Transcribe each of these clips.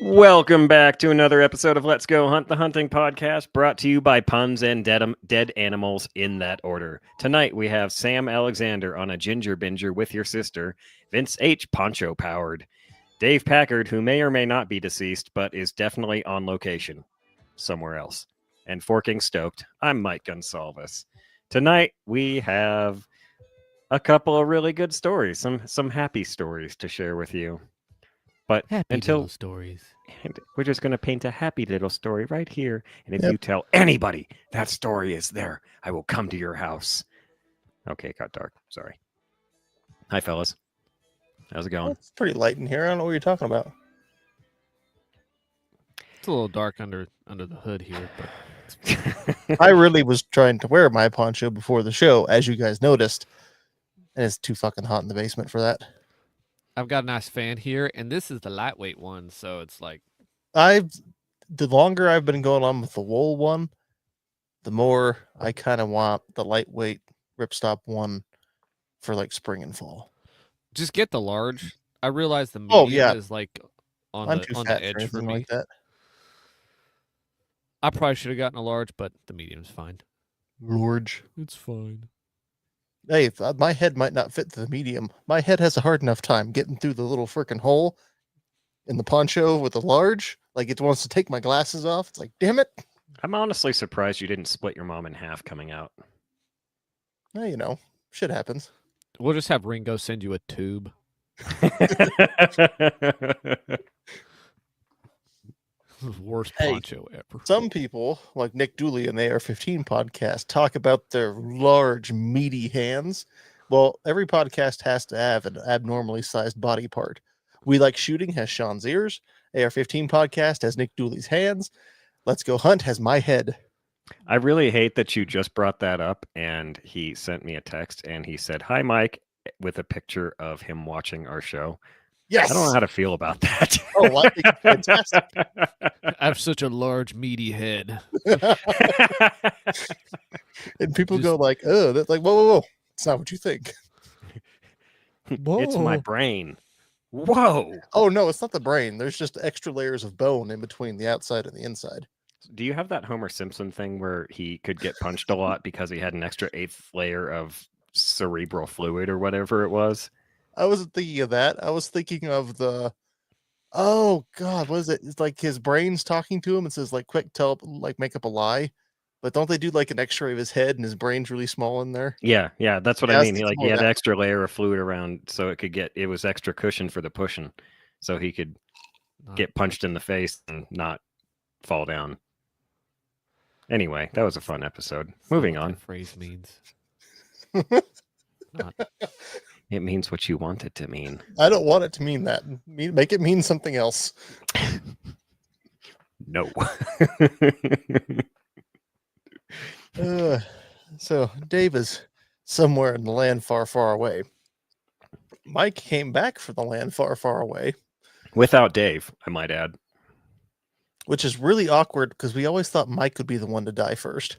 Welcome back to another episode of Let's Go Hunt the Hunting Podcast, brought to you by puns and dead animals in that order. Tonight we have Sam Alexander on a ginger binger with your sister, Vince H. Poncho powered, Dave Packard, who may or may not be deceased, but is definitely on location somewhere else, and Forking Stoked. I'm Mike Gonsalves. Tonight we have a couple of really good stories, some happy stories to share with you. But Happy until little stories. and we're just going to paint a happy little story right here. And if you tell anybody that story is there, I will come to your house. Okay, it got dark. Sorry. Hi, fellas. How's it going? It's pretty light in here. I don't know what you're talking about. It's a little dark under the hood here, but I really was trying to wear my poncho before the show, as you guys noticed. And it's too fucking hot in the basement for that. I've got a nice fan here, and this is the lightweight one, so it's like The longer I've been going on with the wool one, the more I kind of want the lightweight ripstop one for like spring and fall. just get the large. I realize the medium yeah. is like on I'm the too on fat the for edge for anything me. like that. I probably should have gotten a large, but the medium's fine. Large. It's fine. Hey, my head might not fit the medium. My head has a hard enough time getting through the little freaking hole in the poncho with the large. Like it wants to take my glasses off. It's like, damn it. I'm honestly surprised you didn't split your mom in half coming out. Well, you know, shit happens. We'll just have Ringo send you a tube. Worst Hey, poncho ever. Some people, like Nick Dooley and the AR-15 podcast, talk about their large, meaty hands. Well, every podcast has to have an abnormally sized body part. We Like Shooting has Sean's ears. AR-15 podcast has Nick Dooley's hands. Let's Go Hunt has my head. I really hate that you just brought that up, and he sent me a text, and he said, "Hi, Mike," with a picture of him watching our show. Yes. I don't know how to feel about that. Oh, I think it's fantastic. I have such a large, meaty head. And people go like, oh, that's like, whoa. It's not what you think. It's my brain. Whoa. Oh, no, it's not the brain. There's just extra layers of bone in between the outside and the inside. Do you have that Homer Simpson thing where he could get punched a lot because he had an extra eighth layer of cerebral fluid or whatever it was? I wasn't thinking of that. I was thinking of the, oh God, what is it? It's like his brain's talking to him and says like, quick, make up a lie. But don't they do like an x-ray of his head and his brain's really small in there? Yeah, that's what Yeah, I mean. He had that. an extra layer of fluid around so it was extra cushion for the pushing. So he could get punched in the face and not fall down. Anyway, that was a fun episode. Moving on. That phrase means. It means what you want it to mean. I don't want it to mean that. Make it mean something else. No. So Dave is somewhere in the land far, far away. Mike came back from the land far, far away. Without Dave, I might add. Which is really awkward because we always thought Mike would be the one to die first.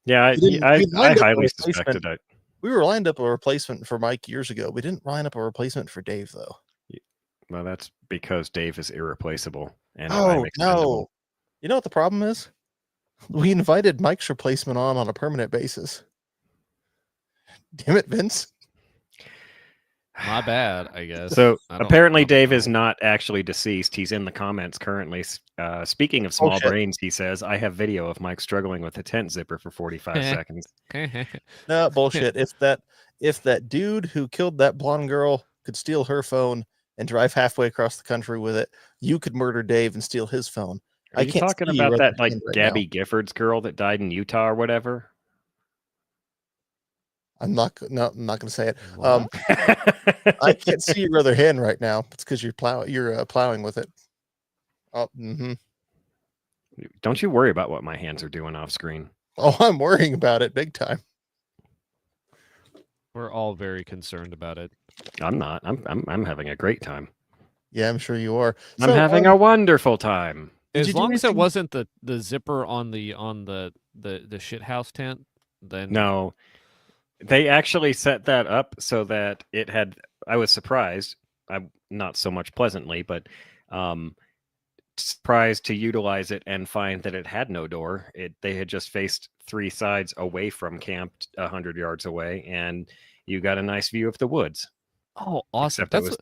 Yeah, I highly suspected it. We were lined up a replacement for Mike years ago. We didn't line up a replacement for Dave, though. Well, that's because Dave is irreplaceable. And oh, no. You know what the problem is? We invited Mike's replacement on a permanent basis. Damn it, Vince. My bad, I guess. So apparently Dave is not actually deceased. He's in the comments currently. Speaking of small brains, he says, I have video of Mike struggling with a tent zipper for 45 seconds. No, bullshit. If that dude who killed that blonde girl could steal her phone and drive halfway across the country with it, you could murder Dave and steal his phone. Are you talking about that like Gabby Giffords girl that died in Utah or whatever? I'm not going to say it. I can't see your other hand right now. It's because you're plowing with it. Oh, Don't you worry about what my hands are doing off screen. Oh, I'm worrying about it big time. We're all very concerned about it. I'm not. I'm having a great time. Yeah, I'm sure you are. I'm having a wonderful time. As long as it wasn't the zipper on the shit house tent, then no. They actually set that up so that it had. I was surprised. I'm not so much pleasantly, but surprised to utilize it and find that it had no door. They had just faced 3 sides away from camp, 100 yards away, and you got a nice view of the woods. Oh, awesome! Except it was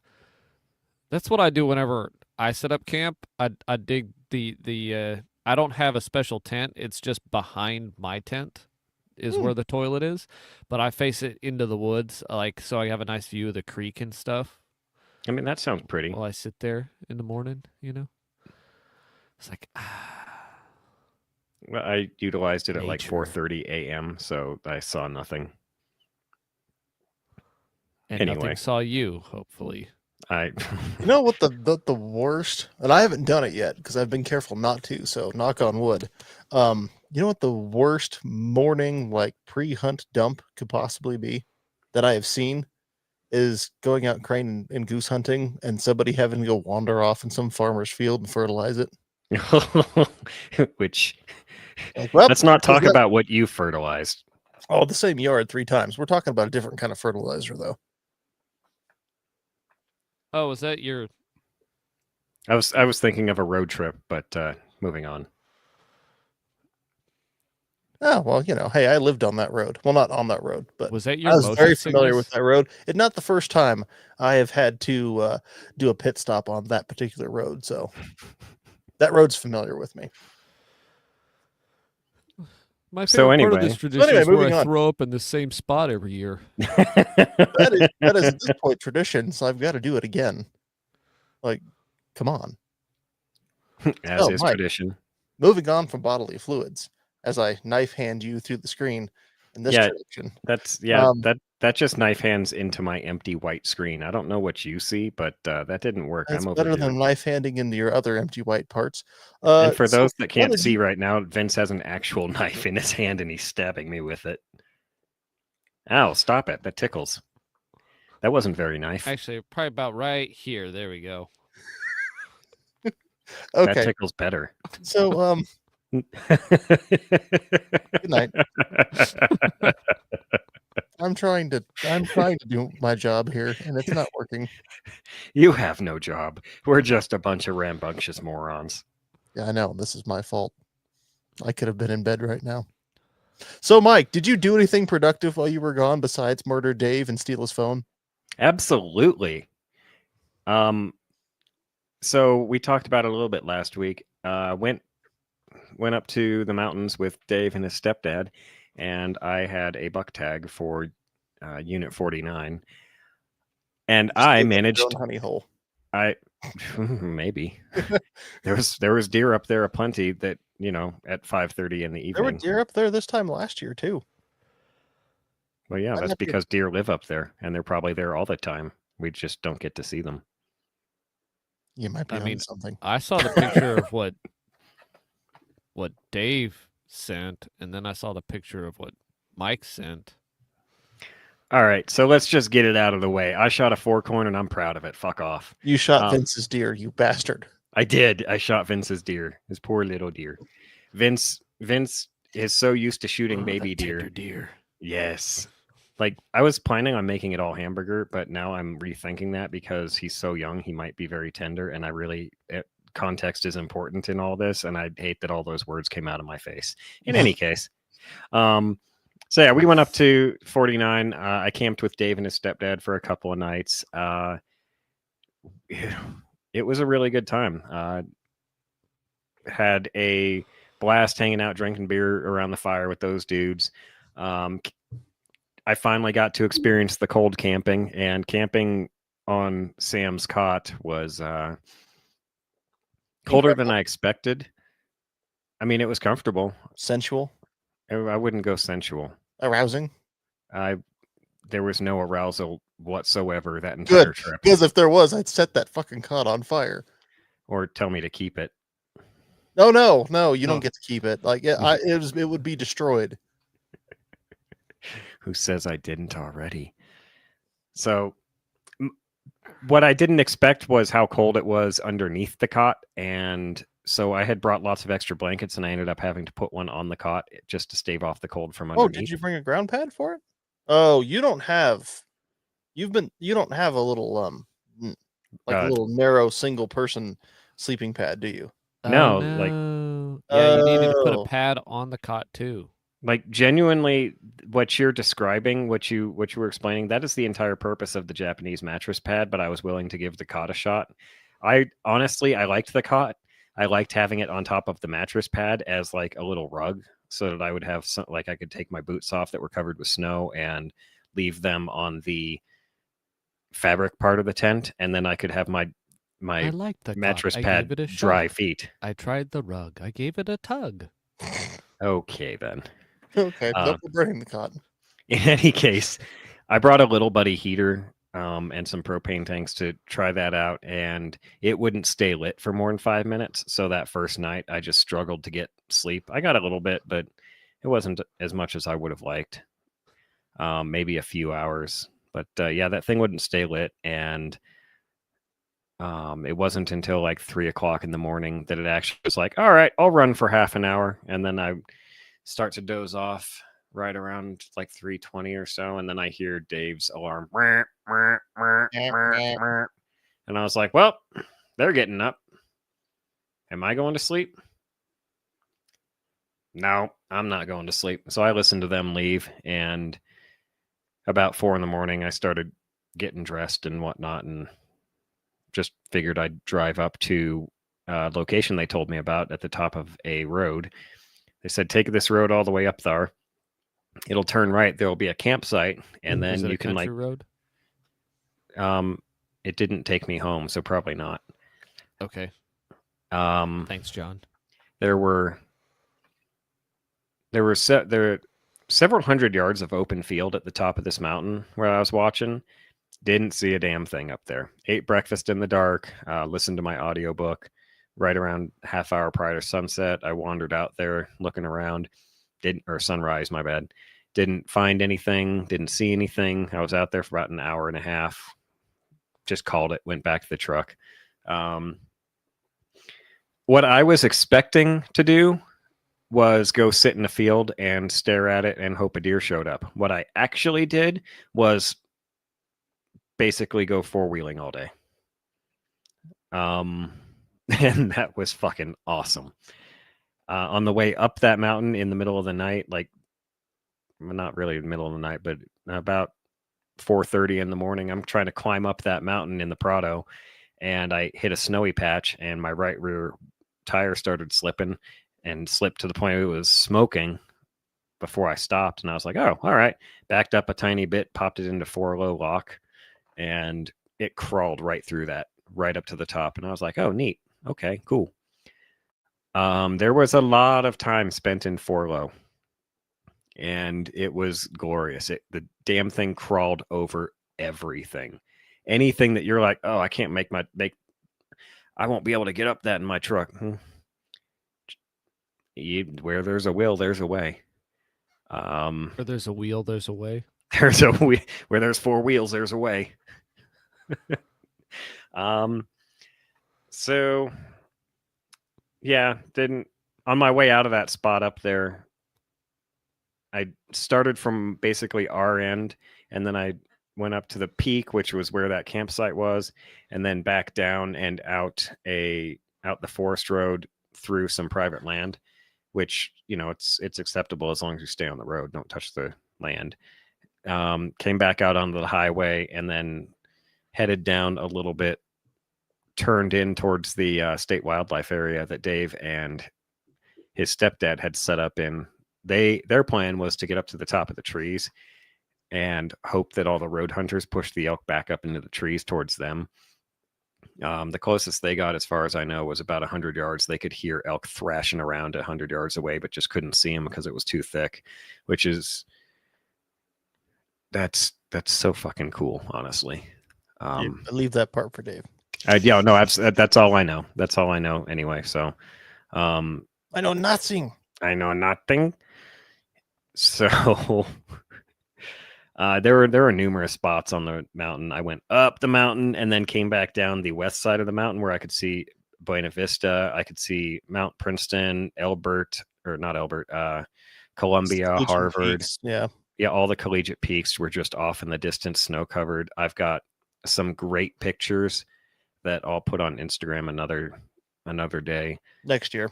That's what I do whenever I set up camp. I dig the I don't have a special tent. It's just behind my tent is where the toilet is, but I face it into the woods, like so I have a nice view of the creek and stuff I mean, that sounds pretty. while I sit there in the morning. It's like Well, I utilized it at like Nature. 4:30 a.m., so I saw nothing. and Anyway. nothing saw you. Hopefully, I You know what the worst, and I haven't done it yet because I've been careful not to, so knock on wood. You know what the worst morning like pre-hunt dump could possibly be that I have seen is going out crane and goose hunting and somebody having to go wander off in some farmer's field and fertilize it. which Like, well, let's not talk that- about what you fertilized. Oh, the same yard 3 times. We're talking about a different kind of fertilizer though. oh, was that your? I was thinking of a road trip, but moving on. Oh, well, hey, I lived on that road. Well, not on that road, but Was that I your? was motion very familiar with sickness? that road. It's not the first time I have had to do a pit stop on that particular road, so that road's familiar with me. My favorite So part of anyway- this tradition anyway, is where moving I on. throw up in the same spot every year. That is at this point tradition, so I've got to do it again. Like, come on. As Oh, is Mike. tradition. Moving on from bodily fluids, as I knife hand you through the screen in this Yeah, tradition. That's Um, that just knife hands into my empty white screen. I don't know what you see, but that didn't work. It's I'm better overdue. than knife handing into your other empty white parts. And for So those that can't did see you- right now, Vince has an actual knife in his hand and he's stabbing me with it. Ow, stop it. That tickles. That wasn't very knife. Actually, probably about right here. There we go. That Okay, tickles better. so good night. I'm trying to do my job here, and it's not working. You have no job. We're just a bunch of rambunctious morons. Yeah, I know. This is my fault. I could have been in bed right now. So, Mike, did you do anything productive while you were gone besides murder Dave and steal his phone? Absolutely. So we talked about it a little bit last week. Went up to the mountains with Dave and his stepdad, and I had a buck tag for Unit 49, and Just I dig up your managed. own honey hole. I maybe there was deer up there aplenty that at 5:30 in the There were evening. deer up there this time last year too. Well, yeah, I'd that's have to- because deer live up there, and they're probably there all the time. We just don't get to see them. You might be I on mean, something. I saw the picture of what Dave sent, and then I saw the picture of what Mike sent. All right, so let's just get it out of the way. I shot a 4-corn, and I'm proud of it. Fuck off. You shot um, Vince's deer, you bastard. I did. I shot Vince's deer. His poor little deer. Vince is so used to shooting Oh, baby that deer. tender deer. Yes. Like I was planning on making it all hamburger, but now I'm rethinking that because he's so young, he might be very tender, and context is important in all this, and I hate that all those words came out of my face. In any case, so yeah, we went up to 49. I camped with Dave and his stepdad for a couple of nights. It was a really good time. Had a blast hanging out, drinking beer around the fire with those dudes. I finally got to experience the cold camping, and camping on Sam's cot was colder than I expected. I mean, it was comfortable. Sensual, I wouldn't go sensual. arousing. There was no arousal whatsoever that entire Good, trip, because if there was, I'd set that fucking cot on fire. or tell me to keep it. No, you No. don't get to keep it. Like it would be destroyed. Who says I didn't already? So, what I didn't expect was how cold it was underneath the cot, and so I had brought lots of extra blankets, and I ended up having to put one on the cot just to stave off the cold from underneath. Oh, did you bring a ground pad for it? Oh, you don't have a little a Uh, little narrow single person sleeping pad, do you? No, no. Yeah, you needed to put a Oh. pad on the cot too. like genuinely, what you're describing, what you were explaining, that is the entire purpose of the Japanese mattress pad. But I was willing to give the cot a shot. I honestly, I liked the cot. I liked having it on top of the mattress pad as like a little rug, so that I would have some, like I could take my boots off that were covered with snow and leave them on the fabric part of the tent, and then I could have I my liked the cot. mattress I pad gave it a dry shot. feet. I tried the rug. I gave it a tug. Okay, then. Okay, Uh, no burning the cotton. In any case, I brought a little buddy heater and some propane tanks to try that out, and it wouldn't stay lit for more than 5 minutes. So that first night, I just struggled to get sleep. I got a little bit, but it wasn't as much as I would have liked. Maybe a few hours, but yeah, that thing wouldn't stay lit, and it wasn't until like 3 o'clock in the morning that it actually was like, all right, I'll run for half an hour, and then I start to doze off right around like 3:20 or so, and then I hear Dave's alarm, and I was like, well, they're getting up. Am I going to sleep? No, I'm not going to sleep. So I listened to them leave, and about 4 in the morning, I started getting dressed and whatnot, and just figured I'd drive up to a location they told me about at the top of a road. They said, take this road all the way up there. It'll turn right. There will be a campsite, and Was then it you a can country road? It didn't take me home, so probably not. Okay. Um, Thanks, John. there were several hundred yards of open field at the top of this mountain where I was watching. Didn't see a damn thing up there. Ate breakfast in the dark, listened to my audiobook. Right around half hour prior to sunset, I wandered out there looking around. Or sunrise, my bad. Didn't find anything, didn't see anything. I was out there for about an hour and a half. Just called it, went back to the truck. What I was expecting to do was go sit in a field and stare at it and hope a deer showed up. What I actually did was basically go four-wheeling all day. And that was fucking awesome. On the way up that mountain in the middle of the night, like not really the middle of the night, but about 4:30 in the morning, I'm trying to climb up that mountain in the Prado, and I hit a snowy patch, and my right rear tire started slipping and slipped to the point it was smoking before I stopped. And I was like, oh, all right. Backed up a tiny bit, popped it into 4-low lock, and it crawled right through that, right up to the top. And I was like, oh, neat. Okay, cool. There was a lot of time spent in 4-low, and it was glorious. The damn thing crawled over everything. Anything that you're like, oh, I can't I won't be able to get up that in my truck. Where there's a will, there's a way. Where there's a wheel, there's a way. Where there's 4 wheels, there's a way. So yeah, on my way out of that spot up there, I started from basically our end, and then I went up to the peak, which was where that campsite was, and then back down and out the forest road through some private land, which, it's acceptable as long as you stay on the road, don't touch the land. Came back out onto the highway, and then headed down a little bit, turned in towards the state wildlife area that Dave and his stepdad had set up in. Their plan was to get up to the top of the trees and hope that all the road hunters pushed the elk back up into the trees towards them. The closest they got, as far as I know, was about 100 yards. They could hear elk thrashing around 100 yards away, but just couldn't see them because it was too thick, that's so fucking cool, honestly. I leave that part for Dave. That's all I know. That's all I know anyway. So, I know nothing. I know nothing. So, there were numerous spots on the mountain. I went up the mountain and then came back down the west side of the mountain where I could see Buena Vista. I could see Mount Princeton, Columbia, Collegiate Harvard. Peaks, yeah. Yeah, all the collegiate peaks were just off in the distance, snow covered. I've got some great pictures that I'll put on Instagram another another day. Next year.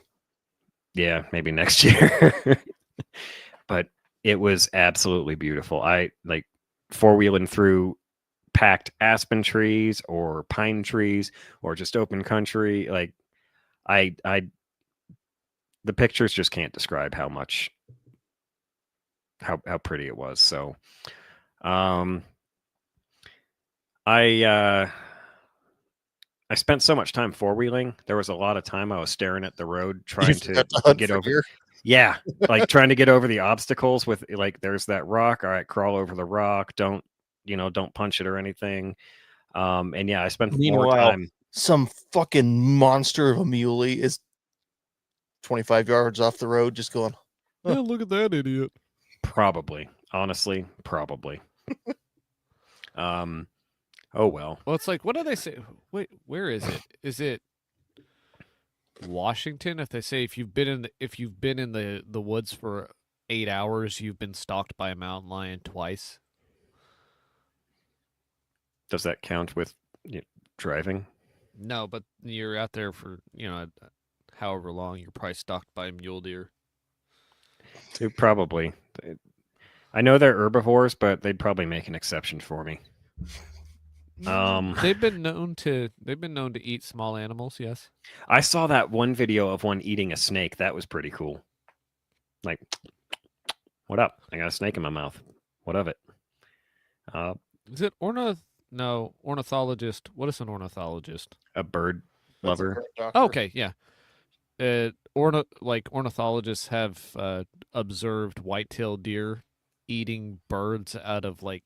Yeah, maybe next year. But it was absolutely beautiful. I like four-wheeling through packed aspen trees or pine trees or just open country. Like I the pictures just can't describe how much how pretty it was. So I spent so much time four-wheeling. There was a lot of time I was staring at the road trying to hunt get for over. deer. Yeah, like trying to get over the obstacles with like there's that rock. All right, crawl over the rock. Don't punch it or anything. And yeah, I spent more Meanwhile, time. some fucking monster of a muley is 25 yards off the road, just going. Yeah, look at that idiot. Probably, honestly, probably. Oh well. Well, it's like, what do they say? Wait, where is it? Is it Washington? If they say if you've been in the woods for 8 hours, you've been stalked by a mountain lion twice. Does that count with driving? No, but you're out there for however long. You're probably stalked by a mule deer. Probably. I know they're herbivores, but they'd probably make an exception for me. They've been known to eat small animals. Yes, I saw that one video of one eating a snake. That was pretty cool. Like, what up? I got a snake in my mouth. What of it? Is it ornithologist? What is an ornithologist? A bird lover. Oh, okay, yeah. Ornithologists have observed white-tailed deer eating birds out of like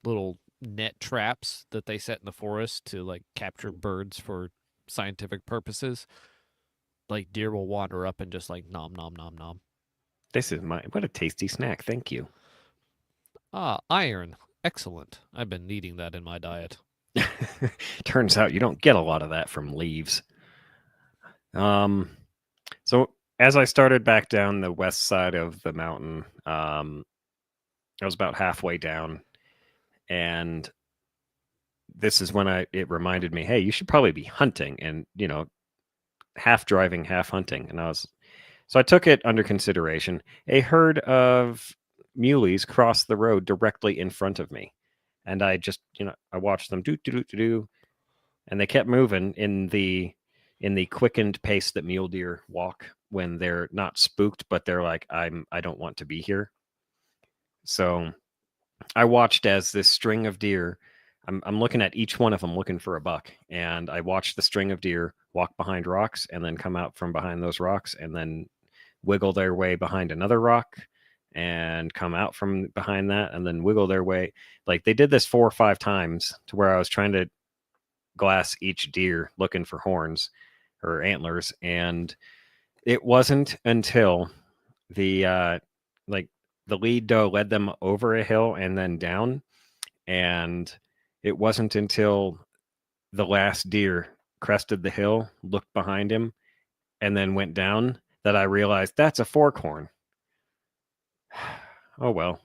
little net traps that they set in the forest to like capture birds for scientific purposes. Like deer will wander up and just like nom nom nom nom. This is what a tasty snack. Thank you. Ah, iron. Excellent. I've been needing that in my diet. Turns out you don't get a lot of that from leaves. So as I started back down the west side of the mountain, I was about halfway down, and this is when it reminded me, hey, you should probably be hunting, and half driving, half hunting. And so I took it under consideration. A herd of muleys crossed the road directly in front of me, and I just I watched them do, and they kept moving in the quickened pace that mule deer walk when they're not spooked, but they're like, I don't want to be here. So I watched as this string of deer, I'm looking at each one of them looking for a buck, and I watched the string of deer walk behind rocks and then come out from behind those rocks and then wiggle their way behind another rock and come out from behind that and then wiggle their way. Like they did this 4 or 5 times to where I was trying to glass each deer looking for horns or antlers, and it wasn't until the lead doe led them over a hill and then down, and it wasn't until the last deer crested the hill, looked behind him, and then went down that I realized that's a forkhorn. Oh well,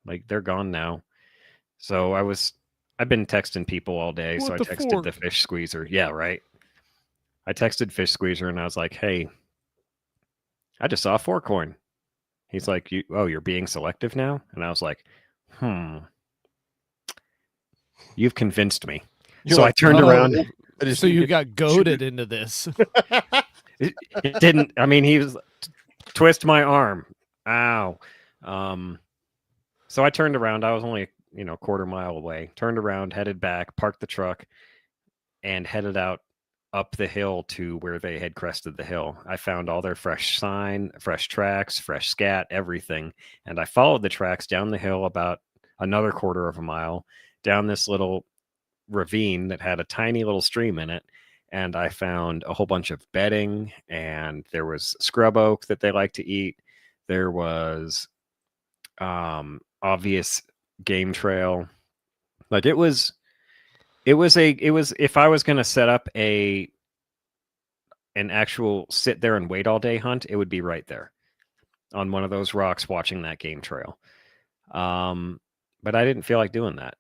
like they're gone now. So I've been texting people all day, so I texted the fish squeezer. Yeah, right. I texted Fish Squeezer and I was like, hey, I just saw a forkhorn. He's like, you're being selective now? And I was like, you've convinced me. So I turned around. So you got goaded into this. It didn't. I mean, he was twist my arm. Ow. So I turned around. I was only, a quarter mile away. Turned around, headed back, parked the truck, and headed out up the hill to where they had crested the hill. I found all their fresh sign, fresh tracks, fresh scat, everything. And I followed the tracks down the hill about another quarter of a mile down this little ravine that had a tiny little stream in it. And I found a whole bunch of bedding, and there was scrub oak that they like to eat. There was obvious game trail. Like it was if I was going to set up an actual sit there and wait all day hunt, it would be right there on one of those rocks watching that game trail. But I didn't feel like doing that.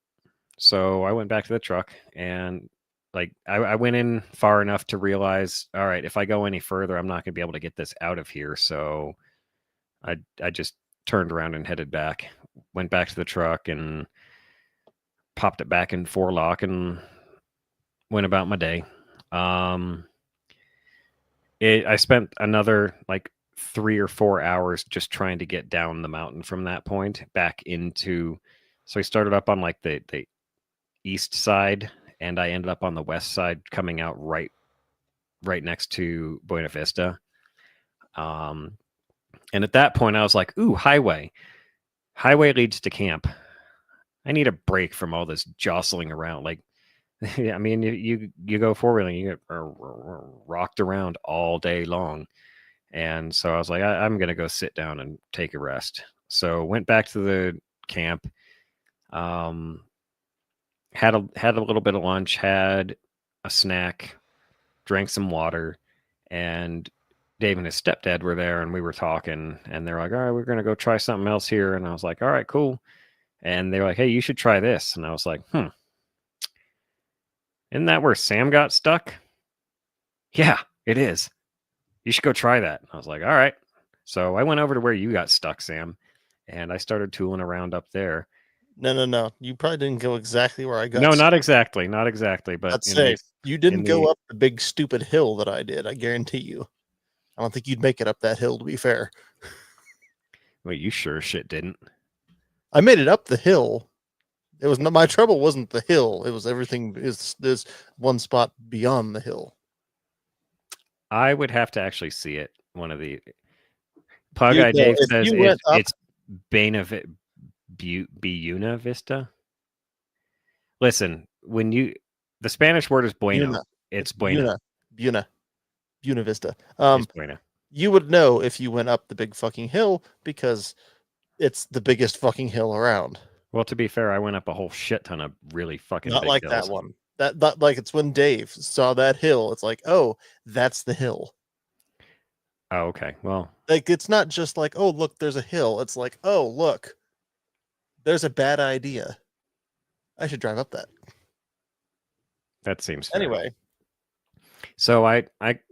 So I went back to the truck and I went in far enough to realize, all right, if I go any further, I'm not going to be able to get this out of here. So I just turned around and headed back, went back to the truck and popped it back in forelock and went about my day. I spent another like 3 or 4 hours just trying to get down the mountain from that point back into. So I started up on like the east side, and I ended up on the west side, coming out right next to Buena Vista. And at that point, I was like, "Ooh, highway! Highway leads to camp. I need a break from all this jostling around." Like, I mean, you go four-wheeling, you get rocked around all day long. And so I was like, I'm going to go sit down and take a rest. So went back to the camp, had a little bit of lunch, had a snack, drank some water, and Dave and his stepdad were there, and we were talking, and they're like, all right, we're going to go try something else here. And I was like, all right, cool. And they were like, hey, you should try this. And I was like, isn't that where Sam got stuck? Yeah, it is. You should go try that. I was like, all right. So I went over to where you got stuck, Sam, and I started tooling around up there. No. You probably didn't go exactly where I got. No, stuck. not exactly. But I'd say you didn't go up the big stupid hill that I did. I guarantee you. I don't think you'd make it up that hill, to be fair. Wait, you sure as shit didn't? I made it up the hill. It was my trouble wasn't the hill. It was everything. There's one spot beyond the hill. I would have to actually see it. One of the Pug Eye Dave says it's Buena Vista. Listen, when the Spanish word is bueno. It's Buena. Buena Vista. It's Buena. You would know if you went up the big fucking hill because it's the biggest fucking hill around. Well, to be fair, I went up a whole shit ton of really fucking not big like hills. That one. That like it's when Dave saw that hill. It's like, oh, that's the hill. Oh, okay. Well, like it's not just like, oh, look, there's a hill. It's like, oh, look, there's a bad idea. I should drive up that. That seems fair. Anyway. So I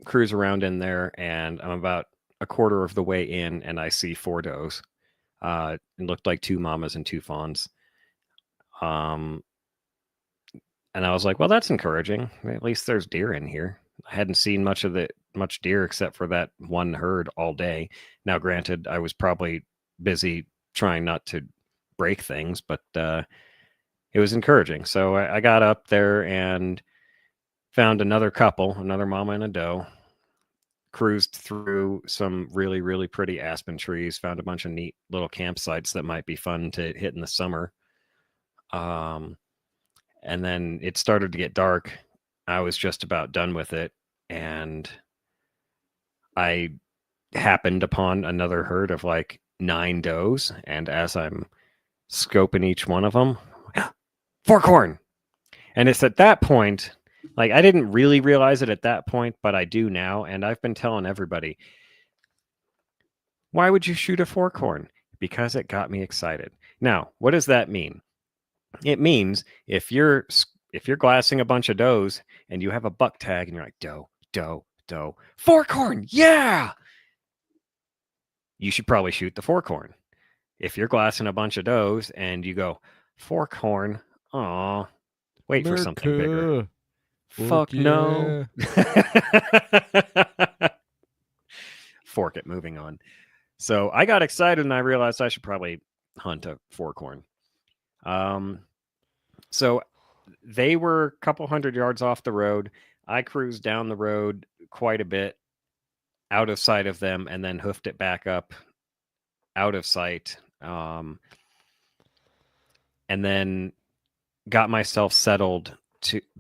cruise around in there, and I'm about a quarter of the way in, and I see 4 does. It looked like 2 mamas and 2 fawns. And I was like, well, that's encouraging. At least there's deer in here. I hadn't seen much deer except for that one herd all day. Now, granted, I was probably busy trying not to break things, but it was encouraging. So I got up there and found another mama and a doe, cruised through some really, really pretty aspen trees, found a bunch of neat little campsites that might be fun to hit in the summer. And then it started to get dark. I was just about done with it, and I happened upon another herd of like 9 does, and as I'm scoping each one of them, forkhorn. And it's at that point, like, I didn't really realize it at that point, but I do now, and I've been telling everybody, why would you shoot a forkhorn? Because it got me excited. Now, what does that mean? It means if you're glassing a bunch of does and you have a buck tag and you're like, doe, forkhorn, yeah, you should probably shoot the forkhorn. If you're glassing a bunch of does and you go, forkhorn, aw, wait for something bigger. Fuck no. Fork it, moving on. So I got excited and I realized I should probably hunt a forkhorn. So they were a couple hundred yards off the road. I cruised down the road quite a bit out of sight of them and then hoofed it back up out of sight. And then got myself settled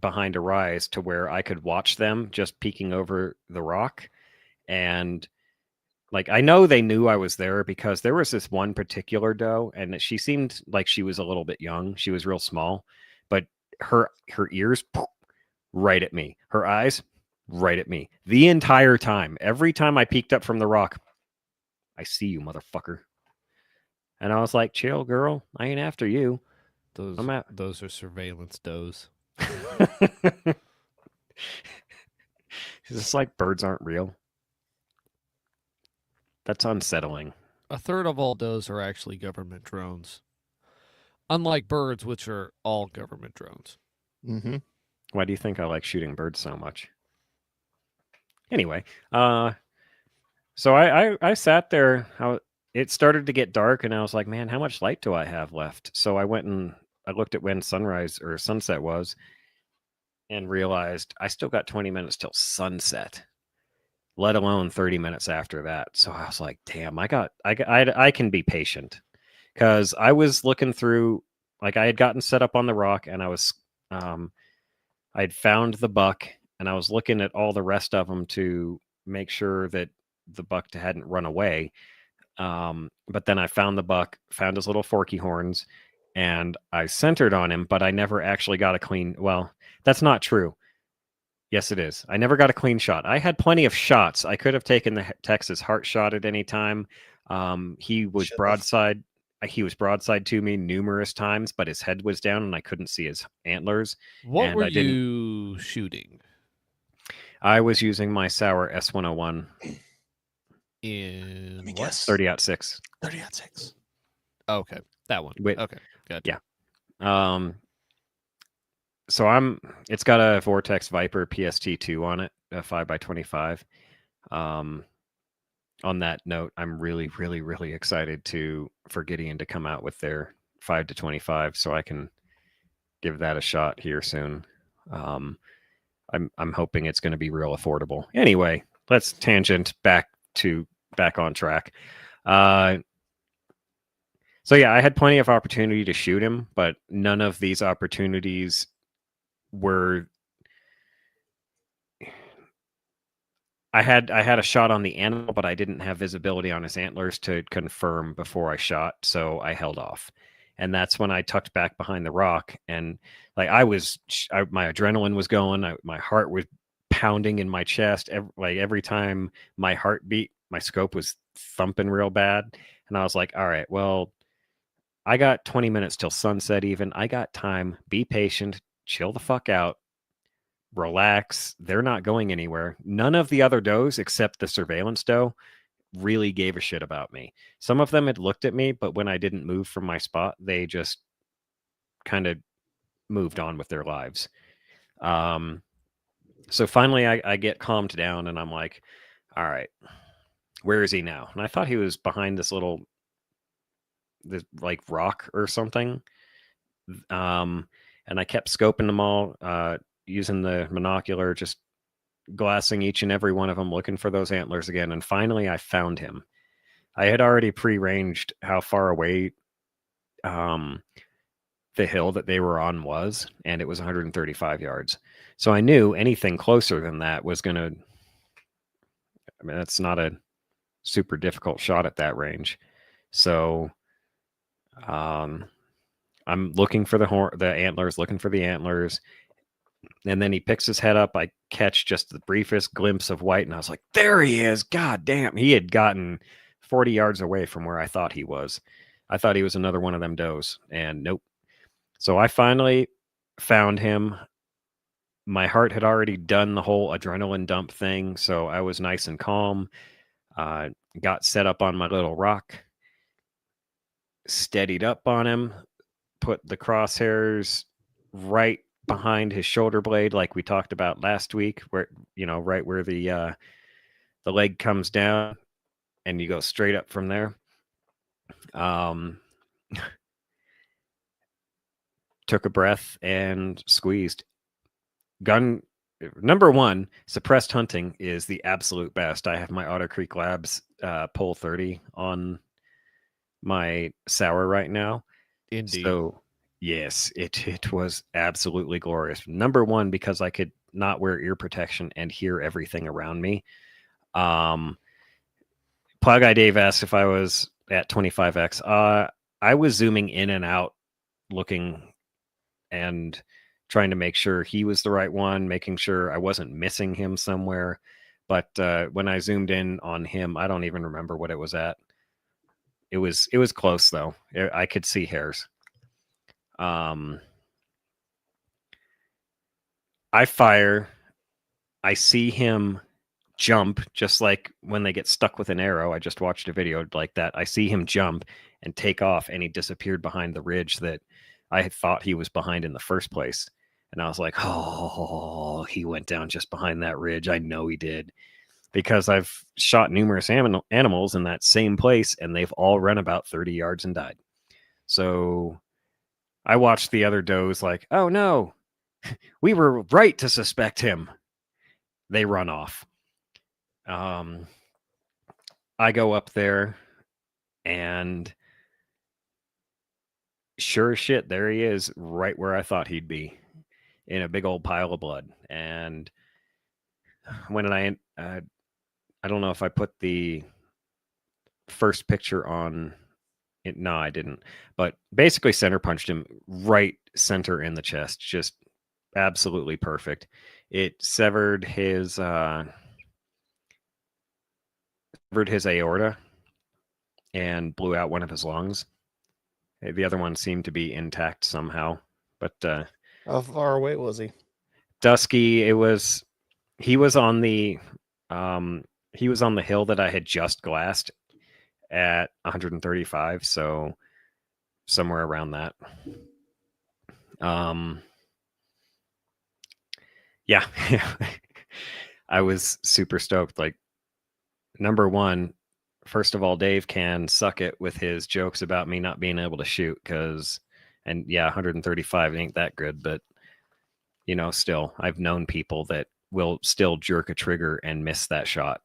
behind a rise to where I could watch them just peeking over the rock. And like, I know they knew I was there because there was this one particular doe and she seemed like she was a little bit young. She was real small, but her ears right at me, her eyes right at me the entire time. Every time I peeked up from the rock, I see you, motherfucker. And I was like, chill, girl. I ain't after you. Those are surveillance does. Is this like birds aren't real? That's unsettling. A third of all does are actually government drones. Unlike birds, which are all government drones. Mm-hmm. Why do you think I like shooting birds so much? Anyway, so I sat there. It started to get dark, and I was like, man, how much light do I have left? So I went and I looked at when sunrise or sunset was, and realized I still got 20 minutes till sunset, let alone 30 minutes after that. So I was like, damn, I can be patient, because I was looking through, like I had gotten set up on the rock, and I'd found the buck, and I was looking at all the rest of them to make sure that the buck hadn't run away. But then I found the buck, found his little forky horns, and I centered on him, but I never actually got a clean. Well, that's not true. Yes, it is. I never got a clean shot. I had plenty of shots. I could have taken the Texas heart shot at any time. He was Should've. broadside. He was broadside to me numerous times, but his head was down and I couldn't see his antlers. What And were I didn't- you shooting I was using my Sauer S101 in? Let me what? guess. 30-06. 30-06. Okay, that one. Wait. Okay, gotcha. Yeah. So it's got a Vortex Viper PST2 on it, a 5x25. On that note, I'm really, really, really excited for Gideon to come out with their 5-25, so I can give that a shot here soon. I'm hoping it's going to be real affordable. Anyway, let's tangent back on track. So yeah, I had plenty of opportunity to shoot him, but none of these opportunities were. I had a shot on the animal, but I didn't have visibility on his antlers to confirm before I shot, so I held off. And that's when I tucked back behind the rock, and like my adrenaline was going, my heart was pounding in my chest. Every time my heart beat, my scope was thumping real bad, and I was like, all right, well, I got 20 minutes till sunset. Even I got time. Be patient, chill the fuck out. Relax. They're not going anywhere. None of the other does, except the surveillance doe, really gave a shit about me. Some of them had looked at me, but when I didn't move from my spot, they just kind of moved on with their lives. So finally I get calmed down, and I'm like, all right, where is he now? And I thought he was behind this like rock or something. And I kept scoping them all, using the monocular, just glassing each and every one of them, looking for those antlers again. And finally I found him. I had already pre-ranged how far away the hill that they were on was, and it was 135 yards. So I knew anything closer than that was going to, I mean, that's not a super difficult shot at that range. So I'm looking for the antlers, looking for the antlers. And then he picks his head up. I catch just the briefest glimpse of white, and I was like, there he is. God damn. He had gotten 40 yards away from where I thought he was. I thought he was another one of them does, and nope. So I finally found him. My heart had already done the whole adrenaline dump thing, so I was nice and calm. Got set up on my little rock, steadied up on him, put the crosshairs right behind his shoulder blade, like we talked about last week, where right where the leg comes down, and you go straight up from there. Took a breath and squeezed. Gun number one, suppressed hunting is the absolute best. I have my Otter Creek Labs Pole 30 on my Sauer right now. Indeed. So yes, it was absolutely glorious. Number one, because I could not wear ear protection and hear everything around me. Plow Guy Dave asked if I was at 25x. I was zooming in and out, looking and trying to make sure he was the right one, making sure I wasn't missing him somewhere. But when I zoomed in on him, I don't even remember what it was at. It was close though. I could see hairs. I fire. I see him jump just like when they get stuck with an arrow. I just watched a video like that. I see him jump and take off, and he disappeared behind the ridge that I had thought he was behind in the first place. And I was like, oh, he went down just behind that ridge. I know he did, because I've shot numerous animals in that same place, and they've all run about 30 yards and died. So I watched the other does like, oh no, we were right to suspect him. They run off. I go up there, and sure as shit, there he is, right where I thought he'd be, in a big old pile of blood. And when I don't know if I put the first picture on it. No, I didn't. But basically, center punched him right center in the chest, just absolutely perfect. It severed his aorta and blew out one of his lungs. The other one seemed to be intact somehow. But How far away was he? Dusky, he was on the hill that I had just glassed at 135, so somewhere around that. Yeah. I was super stoked. Like, number one, first of all, Dave can suck it with his jokes about me not being able to shoot, and yeah, 135 ain't that good, but still, I've known people that will still jerk a trigger and miss that shot.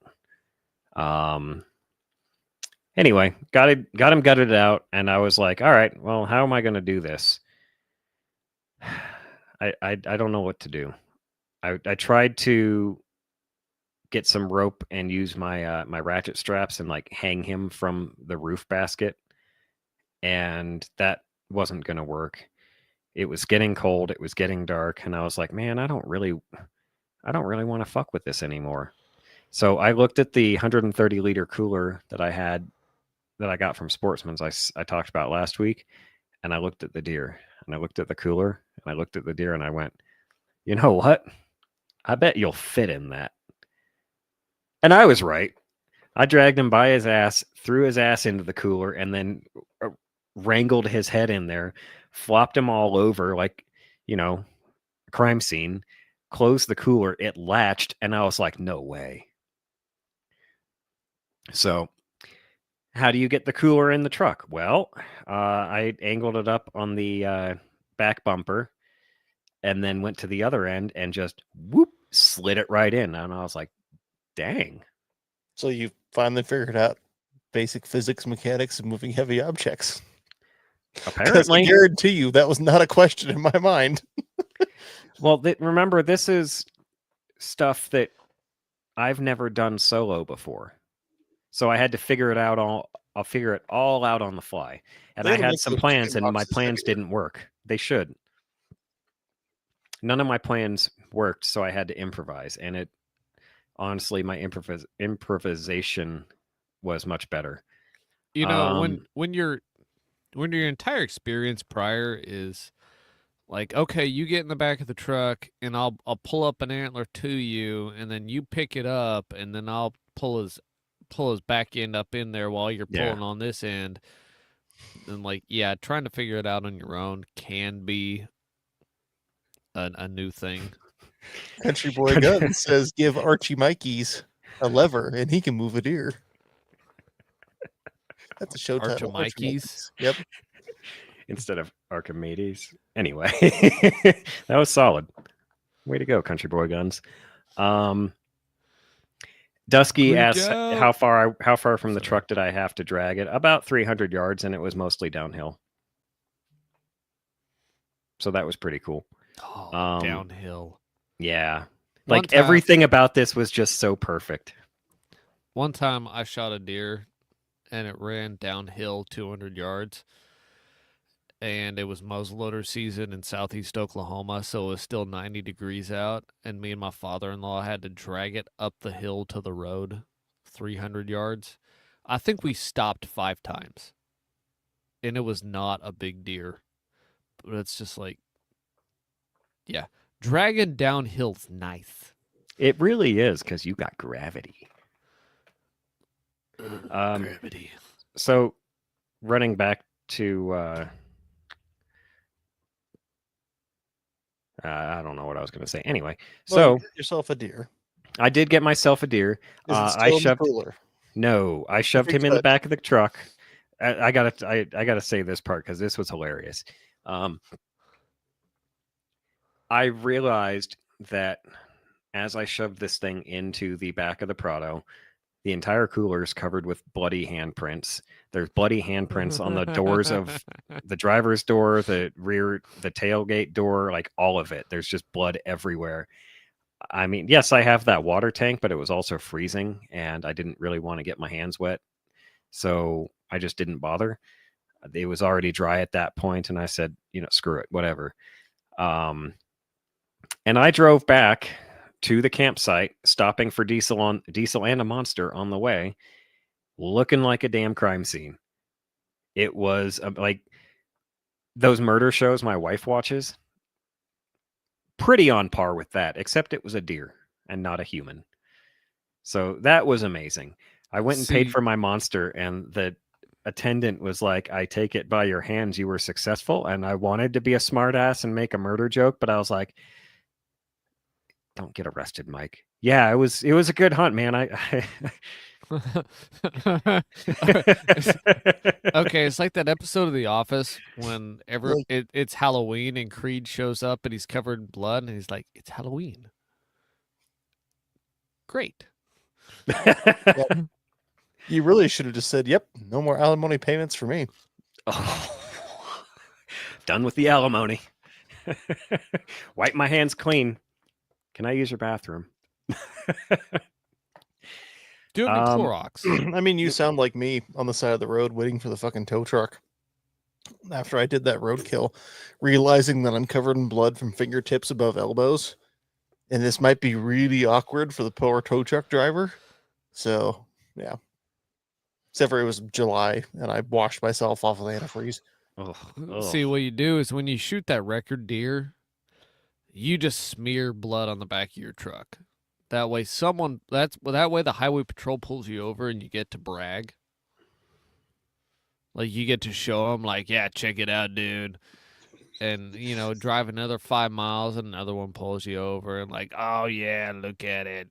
Anyway, got him gutted out, and I was like, all right, well, how am I going to do this? I don't know what to do. I tried to get some rope and use my my ratchet straps and like hang him from the roof basket, and that wasn't going to work. It was getting cold, it was getting dark, and I was like, man, I don't really want to fuck with this anymore. So I looked at the 130 liter cooler that I got from Sportsman's, I talked about last week, and I looked at the deer, and I looked at the cooler, and I looked at the deer, and I went, you know what? I bet you'll fit in that. And I was right. I dragged him by his ass, threw his ass into the cooler, and then wrangled his head in there, flopped him all over like, crime scene, closed the cooler, it latched, and I was like, no way. So how do you get the cooler in the truck? Well, I angled it up on the back bumper, and then went to the other end and just whoop, slid it right in. And I was like, dang. So you finally figured out basic physics, mechanics, and moving heavy objects. Apparently. I guarantee you that was not a question in my mind. Well, remember, this is stuff that I've never done solo before. So I had to figure it out I'll figure it all out on the fly. And I had some plans, and my plans didn't work. They should. None of my plans worked, so I had to improvise. And honestly, my improvisation was much better. When your entire experience prior is like, okay, you get in the back of the truck, and I'll pull up an antler to you, and then you pick it up, and then I'll pull his back end up in there while you're pulling on this end. And trying to figure it out on your own can be a new thing. Country Boy Guns says give Archie Mikey's a lever and he can move a deer. That's a show title. Mikey's. Yep. Instead of Archimedes. Anyway, that was solid. Way to go, Country Boy Guns. Dusky asks how far from the truck did I have to drag it? About 300 yards, and it was mostly downhill. So that was pretty cool. Oh, downhill. Yeah. Everything about this was just so perfect. One time I shot a deer, and it ran downhill 200 yards. And it was muzzleloader season in southeast Oklahoma, so it was still 90 degrees out. And me and my father-in-law had to drag it up the hill to the road, 300 yards. I think we stopped 5 times. And it was not a big deer. But it's just like, yeah, dragging downhill's nice. It really is because you got gravity. Gravity. So running back to I don't know what I was going to say. Anyway, Well, so you get yourself a deer. I did get myself a deer. Is it I still in the shoved cooler? no, I shoved Perfect him in the touch. back of the truck. I gotta say this part because this was hilarious. I realized that as I shoved this thing into the back of the Prado, the entire cooler is covered with bloody handprints. There's bloody handprints on the doors of the driver's door, the tailgate door, like all of it. There's just blood everywhere. I mean, yes, I have that water tank, but it was also freezing and I didn't really want to get my hands wet. So I just didn't bother. It was already dry at that point, and I said, screw it, whatever. And I drove back to the campsite, stopping for Diesel and a Monster on the way, looking like a damn crime scene. It was like those murder shows my wife watches. Pretty on par with that, except it was a deer and not a human. So that was amazing. I went and paid for my Monster, and the attendant was like, I take it by your hands you were successful. And I wanted to be a smartass and make a murder joke, but I was like, don't get arrested, Mike. Yeah, it was a good hunt, man. Okay, it's like that episode of The Office when it's Halloween and Creed shows up and he's covered in blood and he's like, it's Halloween. Great. You really should have just said, yep, no more alimony payments for me. Oh, done with the alimony. Wipe my hands clean. Can I use your bathroom? Do it in Clorox. I mean, you sound like me on the side of the road waiting for the fucking tow truck. After I did that roadkill, realizing that I'm covered in blood from fingertips above elbows, and this might be really awkward for the poor tow truck driver. So, yeah. Except for it was July, and I washed myself off of the antifreeze. See, what you do is when you shoot that record deer, you just smear blood on the back of your truck. That way the highway patrol pulls you over and you get to brag. Like, you get to show them, like, yeah, check it out, dude. And, drive another 5 miles and another one pulls you over and like, oh, yeah, look at it.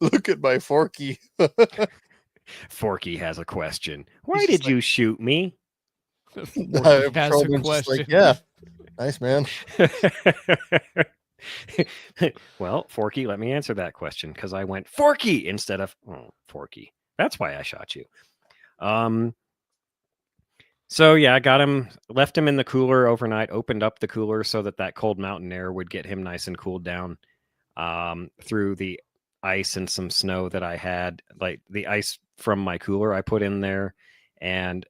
Look at my Forky. Forky has a question. Why did you shoot me? Forky has a question. Like, yeah, nice, man. Well, Forky, let me answer that question because I went Forky instead of Forky. That's why I shot you. So yeah, I got him, left him in the cooler overnight, opened up the cooler so that cold mountain air would get him nice and cooled down through the ice and some snow that I had, like the ice from my cooler I put in there. And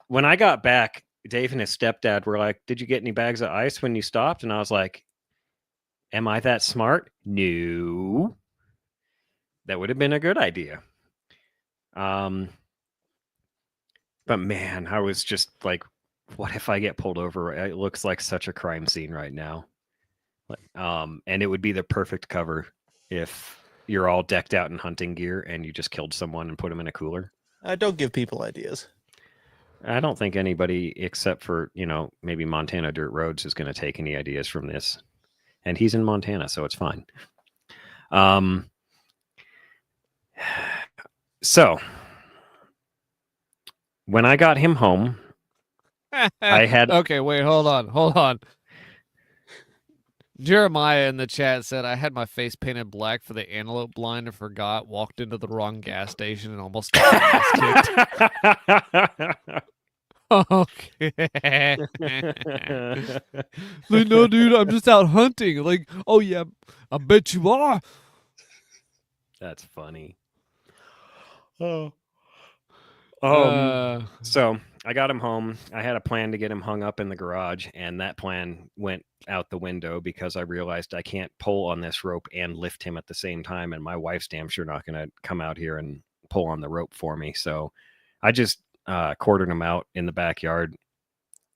when I got back, Dave and his stepdad were like, did you get any bags of ice when you stopped? And I was like, am I that smart? No. That would have been a good idea. But man, I was just like, what if I get pulled over? It looks like such a crime scene right now. And it would be the perfect cover if you're all decked out in hunting gear and you just killed someone and put them in a cooler. Don't give people ideas. I don't think anybody except for, maybe Montana Dirt Roads is going to take any ideas from this. And he's in Montana, so it's fine. So when I got him home, I had... Okay, wait, hold on. Jeremiah in the chat said, I had my face painted black for the antelope blind and forgot, walked into the wrong gas station and almost got my ass kicked. Okay. Like, no, dude, I'm just out hunting. Like, oh, yeah, I bet you are. That's funny. So I got him home. I had a plan to get him hung up in the garage, and that plan went out the window because I realized I can't pull on this rope and lift him at the same time, and my wife's damn sure not going to come out here and pull on the rope for me. So I just quartered him out in the backyard,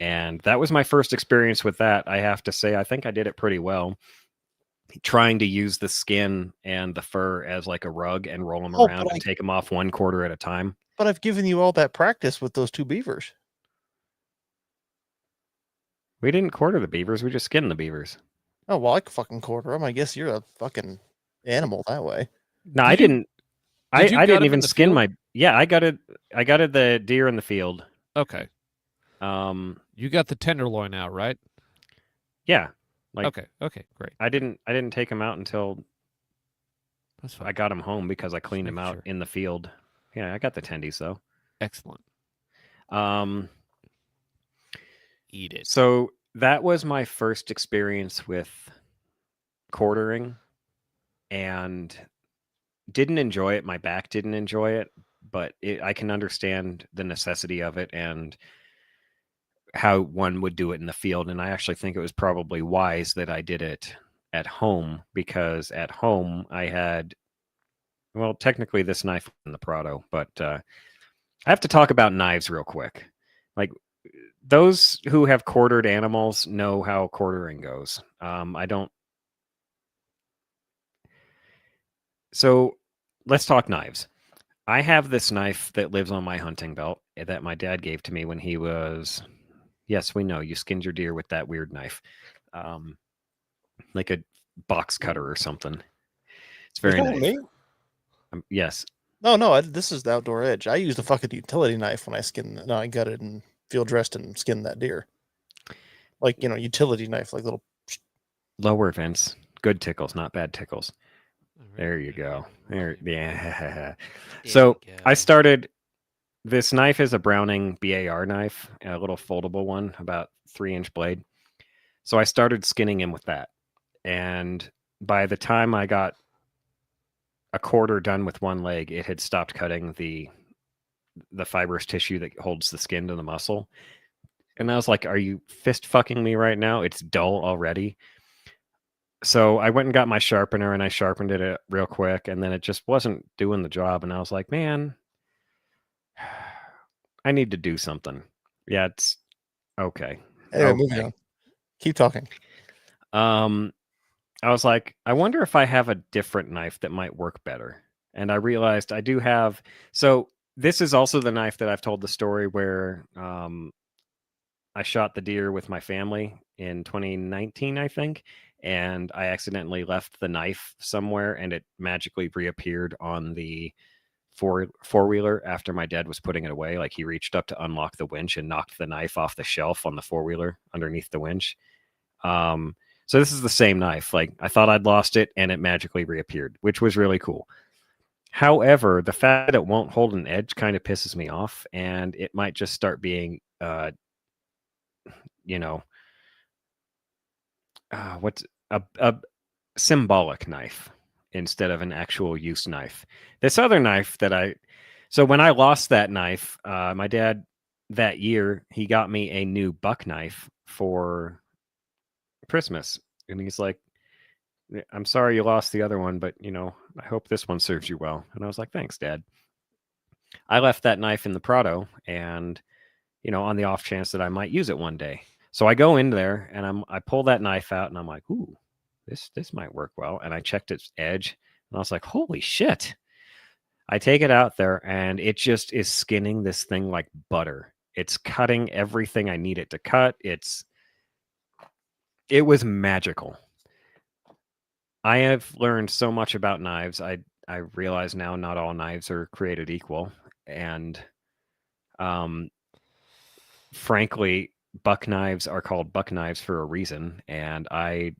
and that was my first experience with that. I have to say, I think I did it pretty well. trying to use the skin and the fur as like a rug and roll them Oh, around but and take them off one quarter at a time. But I've given you all that practice with those 2 beavers. We didn't quarter the beavers. We just skinned the beavers. Oh, well, I could fucking quarter them. I guess you're a fucking animal that way. No, I didn't. I Did you gut didn't 'em in even the skin field? my. Yeah, I gutted the deer in the field. Okay. You got the tenderloin out, right? Yeah. Like, okay, great. I didn't take them out until That's fine. I got them home because I cleaned them making out sure. in the field. Yeah, I got the tendies though. Excellent. Eat it. So that was my first experience with quartering, and didn't enjoy it. My back didn't enjoy it, but I can understand the necessity of it and how one would do it in the field. And I actually think it was probably wise that I did it at home, because at home I had, well, technically this knife in the Prado, but I have to talk about knives real quick. Like, those who have quartered animals know how quartering goes. I don't. So let's talk knives. I have this knife that lives on my hunting belt that my dad gave to me when he was. Yes, we know you skinned your deer with that weird knife, like a box cutter or something. It's very nice. Me? Yes. No. This is the Outdoor Edge. I used a fucking utility knife when I gutted and field dressed and skinned that deer. Like, utility knife, like little. Lower Vince. Good tickles, not bad tickles. There you go. There, yeah. So I started. This knife is a Browning BAR knife, a little foldable one, about 3-inch blade. So I started skinning him with that, and by the time I got a quarter done with one leg, it had stopped cutting the fibrous tissue that holds the skin to the muscle. And I was like, "Are you fist fucking me right now? It's dull already." So I went and got my sharpener and I sharpened it real quick, and then it just wasn't doing the job. And I was like, man, I need to do something. Yeah, it's okay. Anyway, moving on. Keep talking. I was like, I wonder if I have a different knife that might work better. And I realized I do have. So this is also the knife that I've told the story where I shot the deer with my family in 2019, I think, and I accidentally left the knife somewhere, and it magically reappeared on the four-wheeler after my dad was putting it away. Like, he reached up to unlock the winch and knocked the knife off the shelf on the four-wheeler underneath the winch. So this is the same knife. Like, I thought I'd lost it, and it magically reappeared, which was really cool. However, the fact that it won't hold an edge kind of pisses me off, and it might just start being what's a symbolic knife instead of an actual use knife. This other knife so when I lost that knife, my dad that year, he got me a new buck knife for Christmas. And he's like, I'm sorry you lost the other one, but I hope this one serves you well. And I was like, thanks, Dad. I left that knife in the Prado, and on the off chance that I might use it one day. So I go in there and I pull that knife out and I'm like, ooh, this might work well. And I checked its edge and I was like, holy shit. I take it out there and it just is skinning this thing like butter. It's cutting everything I need it to cut. It was magical. I have learned so much about knives. I realize now not all knives are created equal. And frankly, buck knives are called buck knives for a reason, and I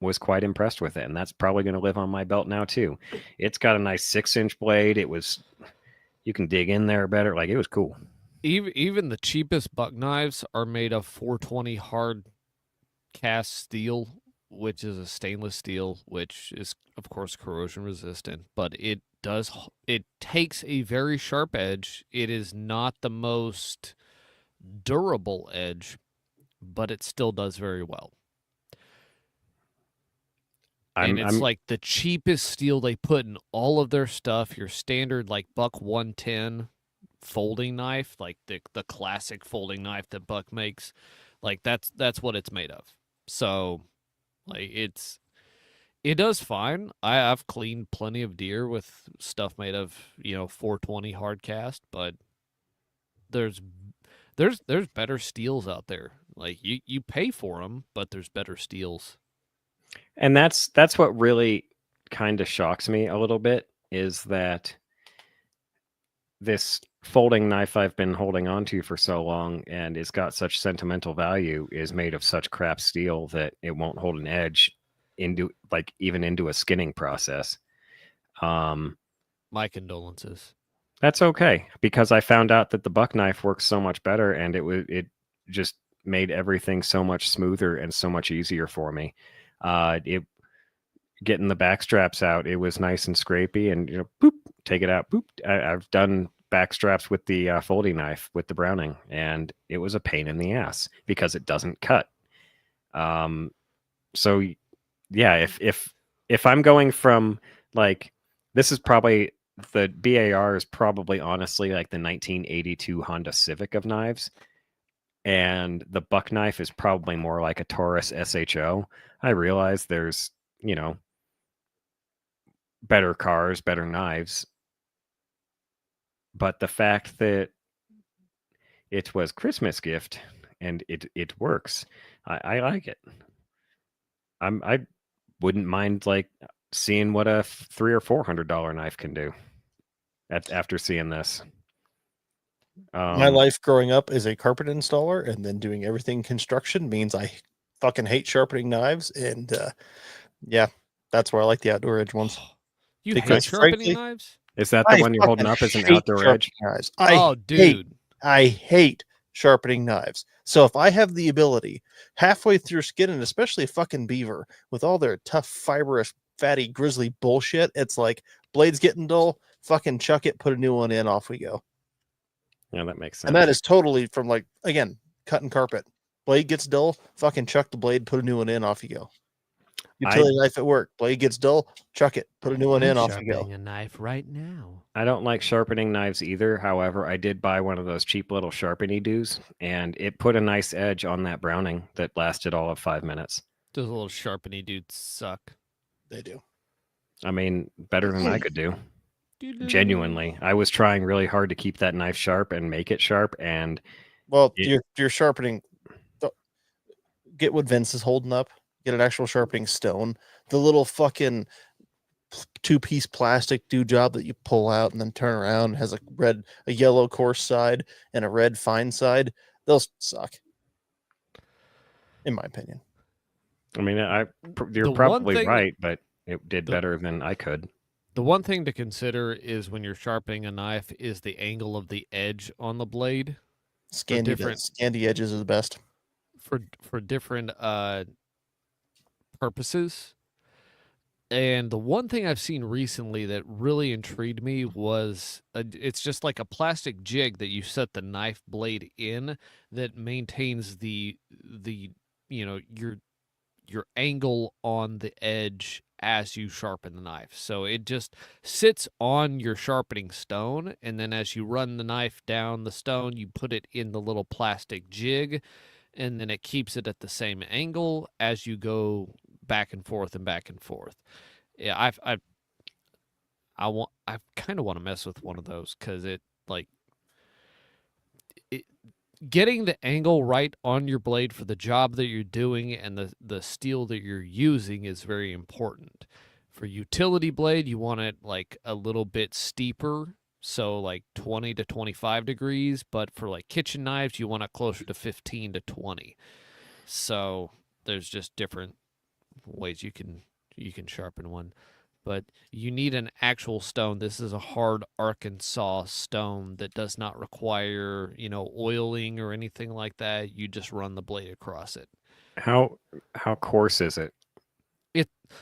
was quite impressed with it, and that's probably going to live on my belt now too. It's got a nice 6-inch blade. You can dig in there better. Like, it was cool. Even the cheapest buck knives are made of 420 hard cast steel, which is a stainless steel, which is of course corrosion resistant, but it takes a very sharp edge. It is not the most durable edge, but it still does very well. It's like the cheapest steel they put in all of their stuff. Your standard like Buck 110 folding knife, like the classic folding knife that Buck makes, like that's what it's made of. So like It does fine. I've cleaned plenty of deer with stuff made of 420 hard cast, but there's there's better steels out there. Like you pay for them, but there's better steels. And that's what really kind of shocks me a little bit is that this folding knife I've been holding on to for so long and it's got such sentimental value is made of such crap steel that it won't hold an edge into even into a skinning process. My condolences. That's okay because I found out that the buck knife works so much better and it just made everything so much smoother and so much easier for me. It getting the back straps out, it was nice and scrapey and boop, take it out, boop. I've done back straps with the folding knife with the Browning and it was a pain in the ass because it doesn't cut. So yeah, if I'm going from this is probably the BAR is probably honestly like the 1982 Honda Civic of knives. And the buck knife is probably more like a Taurus SHO. I realize there's, better cars, better knives. But the fact that it was Christmas gift and it works, I like it. I wouldn't mind seeing what a $300 or $400 knife can do after seeing this. My life growing up as a carpet installer and then doing everything construction means I fucking hate sharpening knives. And yeah, that's why I like the Outdoor Edge ones. You hate Because sharpening frankly, knives? Is that the I one you're holding fucking up as an hate Outdoor sharpening Edge? knives. Oh, dude. I hate sharpening knives. So if I have the ability halfway through skinning, especially a fucking beaver with all their tough, fibrous, fatty, grizzly bullshit, it's like blade's getting dull, fucking chuck it, put a new one in, off we go. Yeah, that makes sense. And that is totally from again, cutting carpet. Blade gets dull, fucking chuck the blade, put a new one in, off you go. Utility knife at work. Blade gets dull, chuck it, put a new one in, off you go. Sharpening a knife right now. I don't like sharpening knives either. However, I did buy one of those cheap little sharpeny doos, and it put a nice edge on that Browning that lasted all of 5 minutes. Those little sharpeny dudes suck. They do. I mean, better than I could do. Genuinely, I was trying really hard to keep that knife sharp and make it sharp, and you're sharpening. Get what Vince is holding up. Get an actual sharpening stone. The little fucking 2-piece plastic do job that you pull out and then turn around has a yellow coarse side and a red fine side. Those suck, in my opinion. I mean, you're probably right, but it did better than I could. The one thing to consider is when you're sharpening a knife is the angle of the edge on the blade. Scandy edges are the best for different purposes. And the one thing I've seen recently that really intrigued me was it's just like a plastic jig that you set the knife blade in that maintains the your angle on the edge as you sharpen the knife. So it just sits on your sharpening stone, and then as you run the knife down the stone, you put it in the little plastic jig, and then it keeps it at the same angle as you go back and forth and back and forth. Yeah, I kind of want to mess with one of those because getting the angle right on your blade for the job that you're doing and the steel that you're using is very important. For utility blade, you want it a little bit steeper, so 20 to 25 degrees, but for kitchen knives, you want it closer to 15 to 20. So there's just different ways you can sharpen one. But you need an actual stone. This is a hard Arkansas stone that does not require, oiling or anything like that. You just run the blade across it. How coarse is it?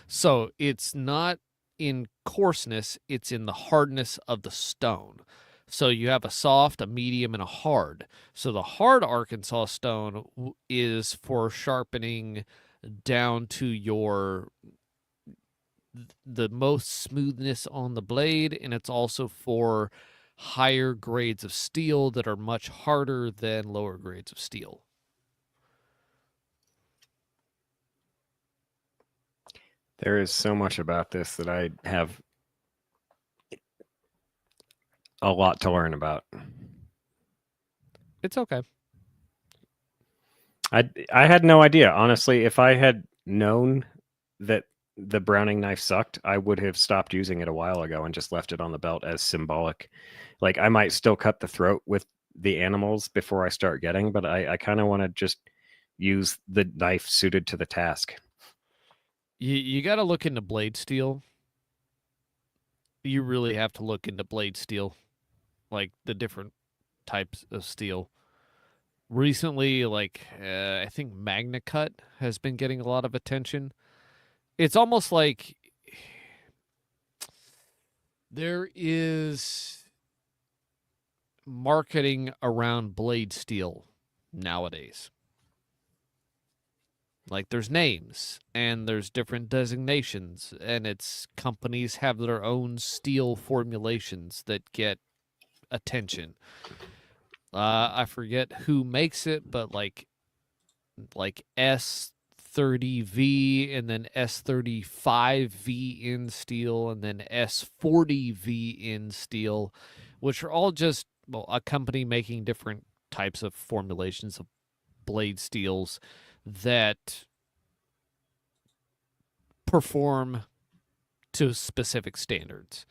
So it's not in coarseness, it's in the hardness of the stone. So you have a soft, a medium, and a hard. So the hard Arkansas stone is for sharpening down to the most smoothness on the blade, and it's also for higher grades of steel that are much harder than lower grades of steel. There is so much about this that I have a lot to learn about. It's okay. I had no idea, honestly. If I had known that the Browning knife sucked, I would have stopped using it a while ago and just left it on the belt as symbolic. Like, I might still cut the throat with the animals before I start getting, but I kind of want to just use the knife suited to the task. You got to look into blade steel. You really have to look into blade steel, like the different types of steel. Recently, like I think MagnaCut has been getting a lot of attention. It's almost like there is marketing around blade steel nowadays. Like there's names and there's different designations, and it's companies have their own steel formulations that get attention. I forget who makes it, but like S30V and then S35V in steel and then S40V in steel, which are all just a company making different types of formulations of blade steels that perform to specific standards.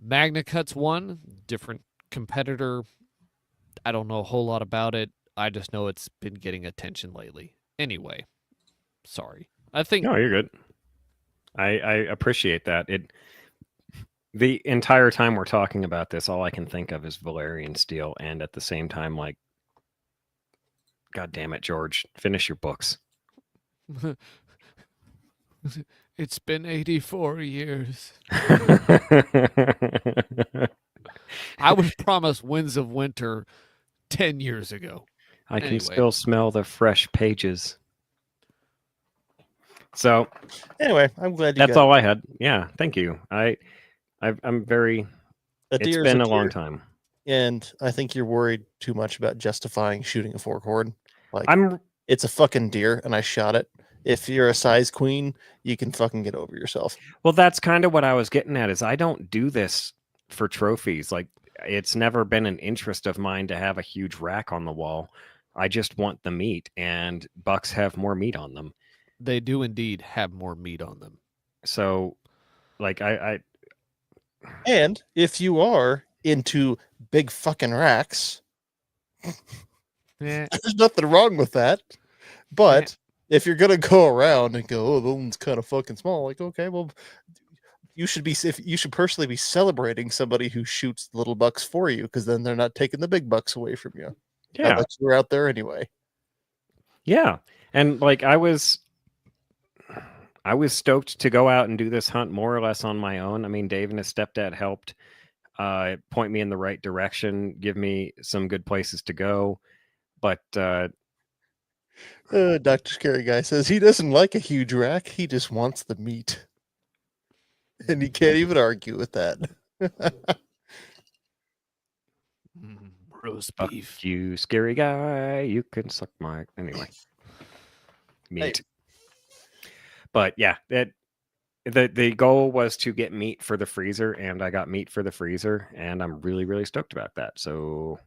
MagnaCut's one, different competitor. I don't know a whole lot about it. I just know it's been getting attention lately. Anyway, sorry. I think No, you're good. I appreciate that. The entire time we're talking about this, all I can think of is Valerian steel, and at the same time, like, God damn it, George, finish your books. it's been 84 years. I was promised Winds of Winter 10 years ago. I can Anyway. still smell the fresh pages. So Anyway, I'm glad you that's got all I had. Yeah, thank you. I'm very. a It's deer's been a deer, long time. and I think you're worried too much about justifying shooting a fork horn. Like, I'm it's a fucking deer, and I shot it. If you're a size queen, you can fucking get over yourself. well. That's kind of what I was getting at. Is I don't do this for trophies. Like, it's never been an interest of mine to have a huge rack on the wall. I just want the meat, and bucks have more meat on them. They do indeed have more meat on them. So, like, I And if you are into big fucking racks, Eh, there's nothing wrong with that. But if you're gonna go around and go, oh, that one's kind of fucking small, like, okay, well, you should personally be celebrating somebody who shoots little bucks for you, because then they're not taking the big bucks away from you. yeah. Unless you're out there anyway. Yeah. And like I was stoked to go out and do this hunt more or less on my own. I mean, Dave and his stepdad helped point me in the right direction, give me some good places to go. But Dr. Scary Guy says he doesn't like a huge rack, he just wants the meat. And you can't even argue with that. roast fuck beef. you, scary guy, you can suck my anyway. Meat. But yeah, the goal was to get meat for the freezer, and I got meat for the freezer, and I'm really, really stoked about that. So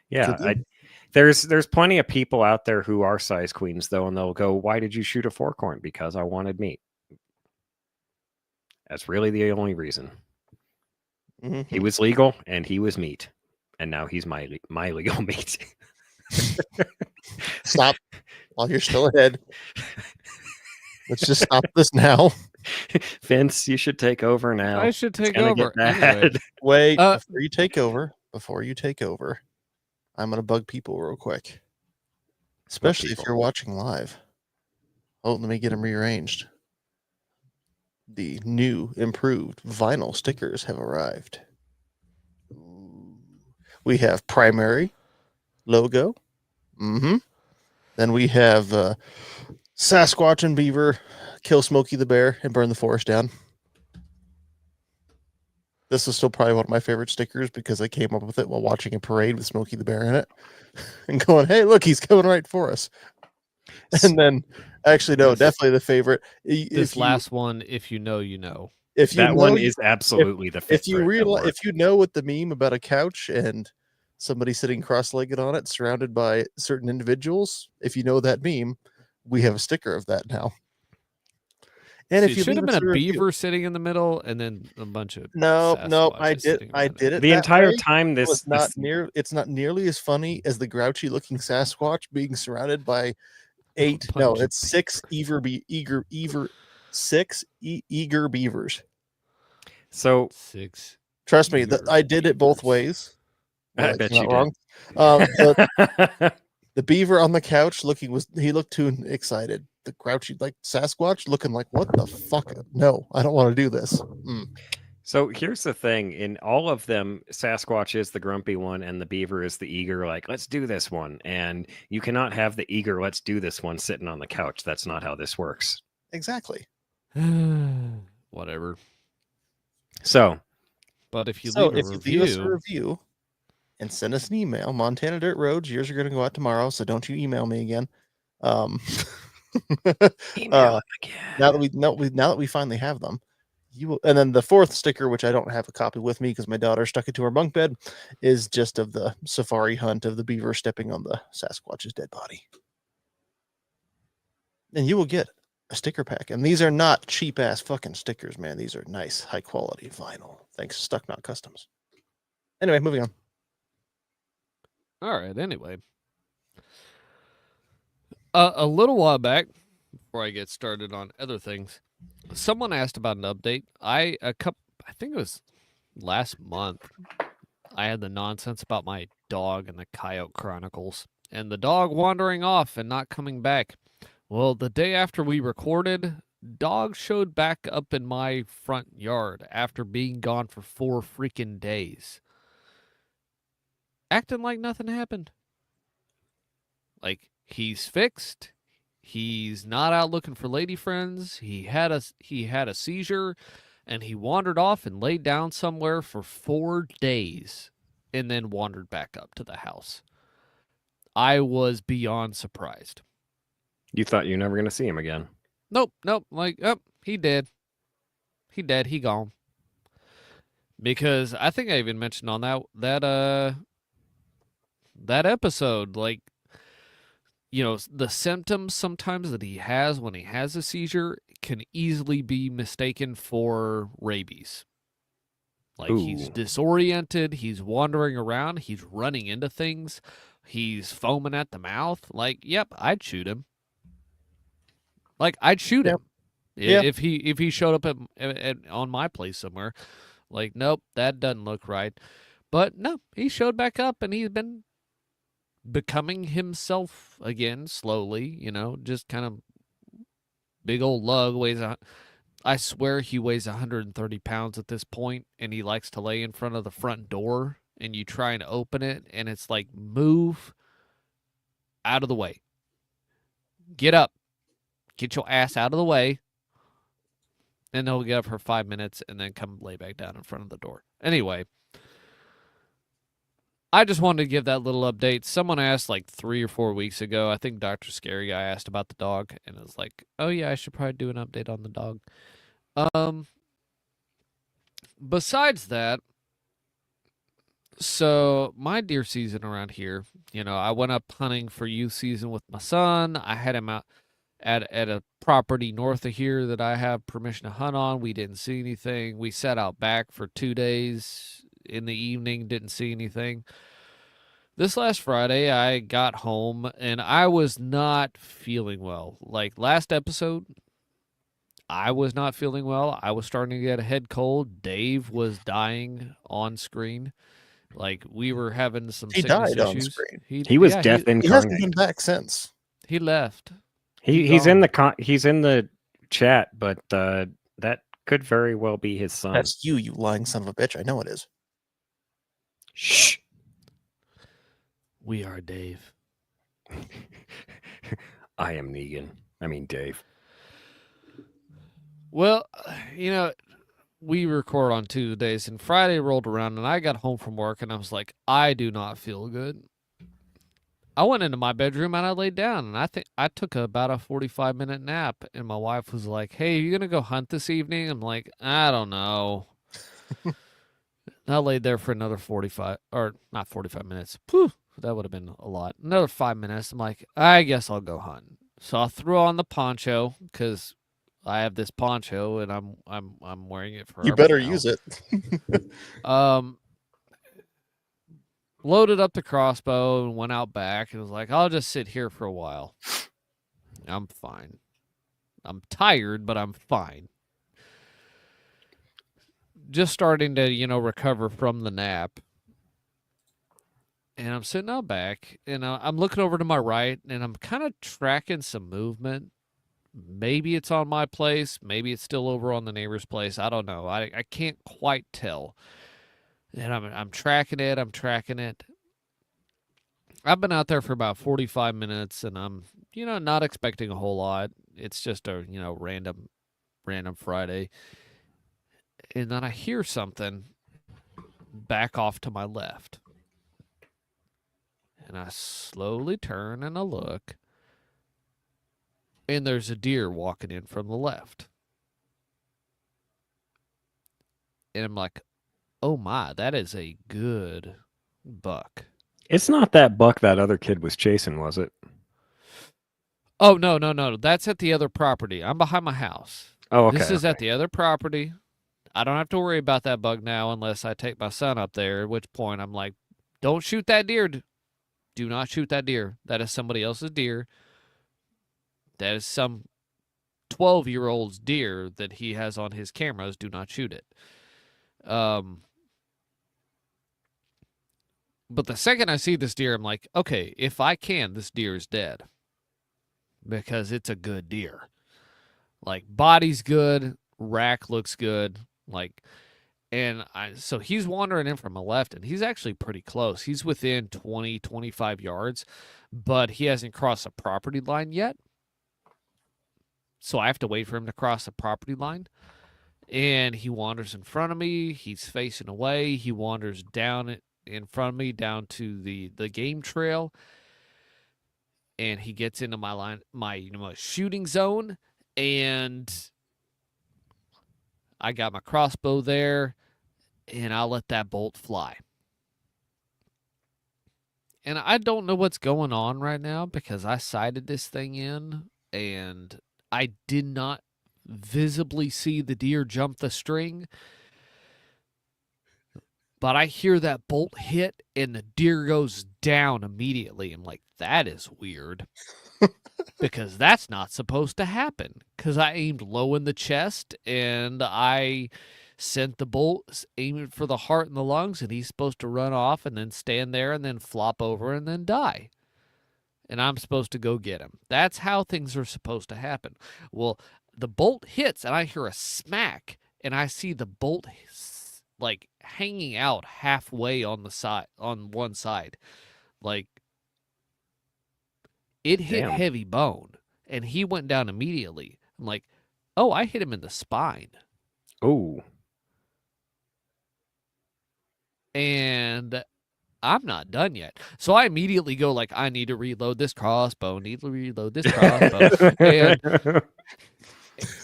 yeah, Good. there's plenty of people out there who are size queens though, and they'll go, "Why did you shoot a fork horn?" Because I wanted meat. That's really the only reason. Mhm. He was legal and he was meat, and now he's my legal meat. Stop while you're still ahead. Let's just stop this now. Vince, you should take over now. I should It's take gonna over. get Anyway, bad. Wait, Uh, before you take over, I'm gonna bug people real quick. Especially if people? you're watching live. Oh, let me get them rearranged. The new improved vinyl stickers have arrived. We have primary logo. Then we have Sasquatch and Beaver kill Smokey the Bear and burn the forest down. This is still probably one of my favorite stickers because I came up with it while watching a parade with Smokey the Bear in it and going, hey, look, he's coming right for us. And then Actually, no, This- definitely the favorite. This last one, if you know, you know. If you That know, one is absolutely the favorite. if you realize, if you know what the meme about a couch and somebody sitting cross-legged on it, surrounded by certain individuals, if you know that meme, we have a sticker of that now. And See, if it you should have leave been us a review- beaver sitting in the middle, and then a bunch of no, I Sasquatches did, sitting I around did it the that entire way. time It this, was not this near. It's not nearly as funny as the grouchy-looking Sasquatch being surrounded by bunch of it's six eager beavers. so six. Trust me, Eager I did it both beavers. ways. I Like, bet not you wrong. The beaver on the couch he looked too excited. The grouchy like Sasquatch looking like, what the fuck? No, I don't want to do this. So here's the thing: in all of them, Sasquatch is the grumpy one, and the beaver is the eager. Like, let's do this one. And you cannot have the eager, let's do this one sitting on the couch. That's not how this works. Exactly. Whatever. So But if you So leave a if you leave us a review, review and send us an email, Montana Dirt Roads, yours are going to go out tomorrow, so don't you email me again. email it again. Now that we finally have them, you will, and then the fourth sticker, which I don't have a copy with me because my daughter stuck it to her bunk bed, is just of the safari hunt of the beaver stepping on the Sasquatch's dead body. And you will get a sticker pack. And these are not cheap ass fucking stickers, man. These are nice, high quality vinyl. Thanks to Stuck Knot Customs. Anyway, moving on. all right. Anyway, a little while back, before I get started on other things, someone asked about an update. I think it was last month. I had the nonsense about my dog and the Coyote Chronicles, and the dog wandering off and not coming back. Well, the day after we recorded, dog showed back up in my front yard after being gone for 4 freaking days, acting like nothing happened. Like, he's fixed. He's not out looking for lady friends. He had a seizure, and he wandered off and laid down somewhere for 4 days, and then wandered back up to the house. I was beyond surprised. You thought you were never going to see him again. Nope. Like, oh, he dead. He dead. He gone. Because I think I even mentioned on that episode, like, you know, the symptoms sometimes that he has when he has a seizure can easily be mistaken for rabies. Like, he's Ooh. disoriented, he's wandering around, he's running into things, he's foaming at the mouth. Like, yep, I'd shoot him. Like, I'd shoot him if he showed up on my place somewhere. Like, nope, that doesn't look right. But no, he showed back up, and he's been becoming himself again slowly. You know, just kind of big old lug I swear he weighs 130 pounds at this point, and he likes to lay in front of the front door, and you try and open it, and it's like, move out of the way. Get up. Get your ass out of the way. And he'll get up for 5 minutes and then come lay back down in front of the door. Anyway, I just wanted to give that little update. Someone asked like 3 or 4 weeks ago. I think Dr. Scary Guy asked about the dog, and it was like, oh yeah, I should probably do an update on the dog. Besides that, so my deer season around here, you know, I went up hunting for youth season with my son. I had him out at a property north of here that I have permission to hunt on. We didn't see anything. We sat out back for 2 days in the evening, didn't see anything. This last Friday, I got home, and I was not feeling well. Like last episode, I was not feeling well. I was starting to get a head cold. Dave was dying on screen. Like, we were having some He died on issues. screen. He was yeah, death He hasn't incarnate. been back since. He left. He's in the he's in the chat, but that could very well be his son. That's you lying son of a bitch. I know it is. Shh. We are Dave. I am Negan. I mean Dave. Well, you know, we record on Tuesdays, and Friday rolled around, and I got home from work, and I was like, I do not feel good. I went into my bedroom and I laid down, and I think I took about a 45-minute nap. And my wife was like, "Hey, are you gonna go hunt this evening?" I'm like, "I don't know." And I laid there for another 45, or not 45 minutes. Whew, that would have been a lot. Another 5 minutes. I'm like, I guess I'll go hunt. So I threw on the poncho because I have this poncho and I'm wearing it forever You better now. use it. Loaded up the crossbow and went out back and was like, I'll just sit here for a while. I'm fine. I'm tired, but I'm fine. Just starting to, recover from the nap. And I'm sitting out back and I'm looking over to my right and I'm kind of tracking some movement. Maybe it's on my place. Maybe it's still over on the neighbor's place. I don't know. I can't quite tell. And I'm tracking it. I'm tracking it. I've been out there for about 45 minutes and I'm, not expecting a whole lot. It's just a, random Friday. And then I hear something back off to my left. And I slowly turn and I look. And there's a deer walking in from the left. And I'm like, oh my, that is a good buck. It's not that buck that other kid was chasing, was it? Oh, no. That's at the other property. I'm behind my house. Oh, okay. This is at the other property. I don't have to worry about that buck now unless I take my son up there, at which point I'm like, don't shoot that deer. Do not shoot that deer. That is somebody else's deer. That is some 12-year-old's deer that he has on his cameras. Do not shoot it. But the second I see this deer, I'm like, okay, if I can, this deer is dead. Because it's a good deer. Like, body's good, rack looks good. So he's wandering in from the left, and he's actually pretty close. He's within 20, 25 yards, but he hasn't crossed the property line yet. So I have to wait for him to cross the property line. And he wanders in front of me. He's facing away. He wanders down in front of me down to the game trail. And he gets into my shooting zone. And I got my crossbow there. And I let that bolt fly. And I don't know what's going on right now because I sighted this thing in. And I did not visibly see the deer jump the string. But I hear that bolt hit and the deer goes down immediately. I'm like, that is weird. Because that's not supposed to happen. Because I aimed low in the chest and I sent the bolt aiming for the heart and the lungs, and he's supposed to run off and then stand there and then flop over and then die. And I'm supposed to go get him. That's how things are supposed to happen. Well, the bolt hits and I hear a smack and I see the bolt like hanging out halfway on the side, on one side. Like, it hit Damn. heavy bone and he went down immediately. I'm like, oh, I hit him in the spine. Oh. And I'm not done yet. So I immediately go like, I need to reload this crossbow, and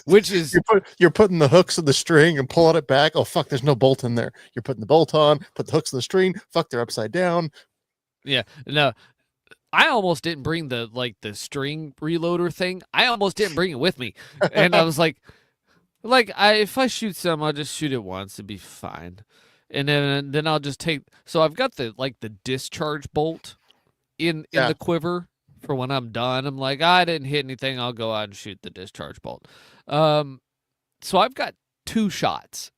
which is You're putting the hooks in the string and pulling it back. Oh fuck, there's no bolt in there. You're putting the bolt on, put the hooks in the string. Fuck, they're upside down. Yeah, no. I almost didn't bring the string reloader thing. I almost didn't bring it with me. And I was like if I shoot some, I'll just shoot it once, it'd be fine. And then I'll just take. So I've got the discharge bolt in the quiver for when I'm done. I'm like, I didn't hit anything. I'll go out and shoot the discharge bolt. So I've got 2 shots.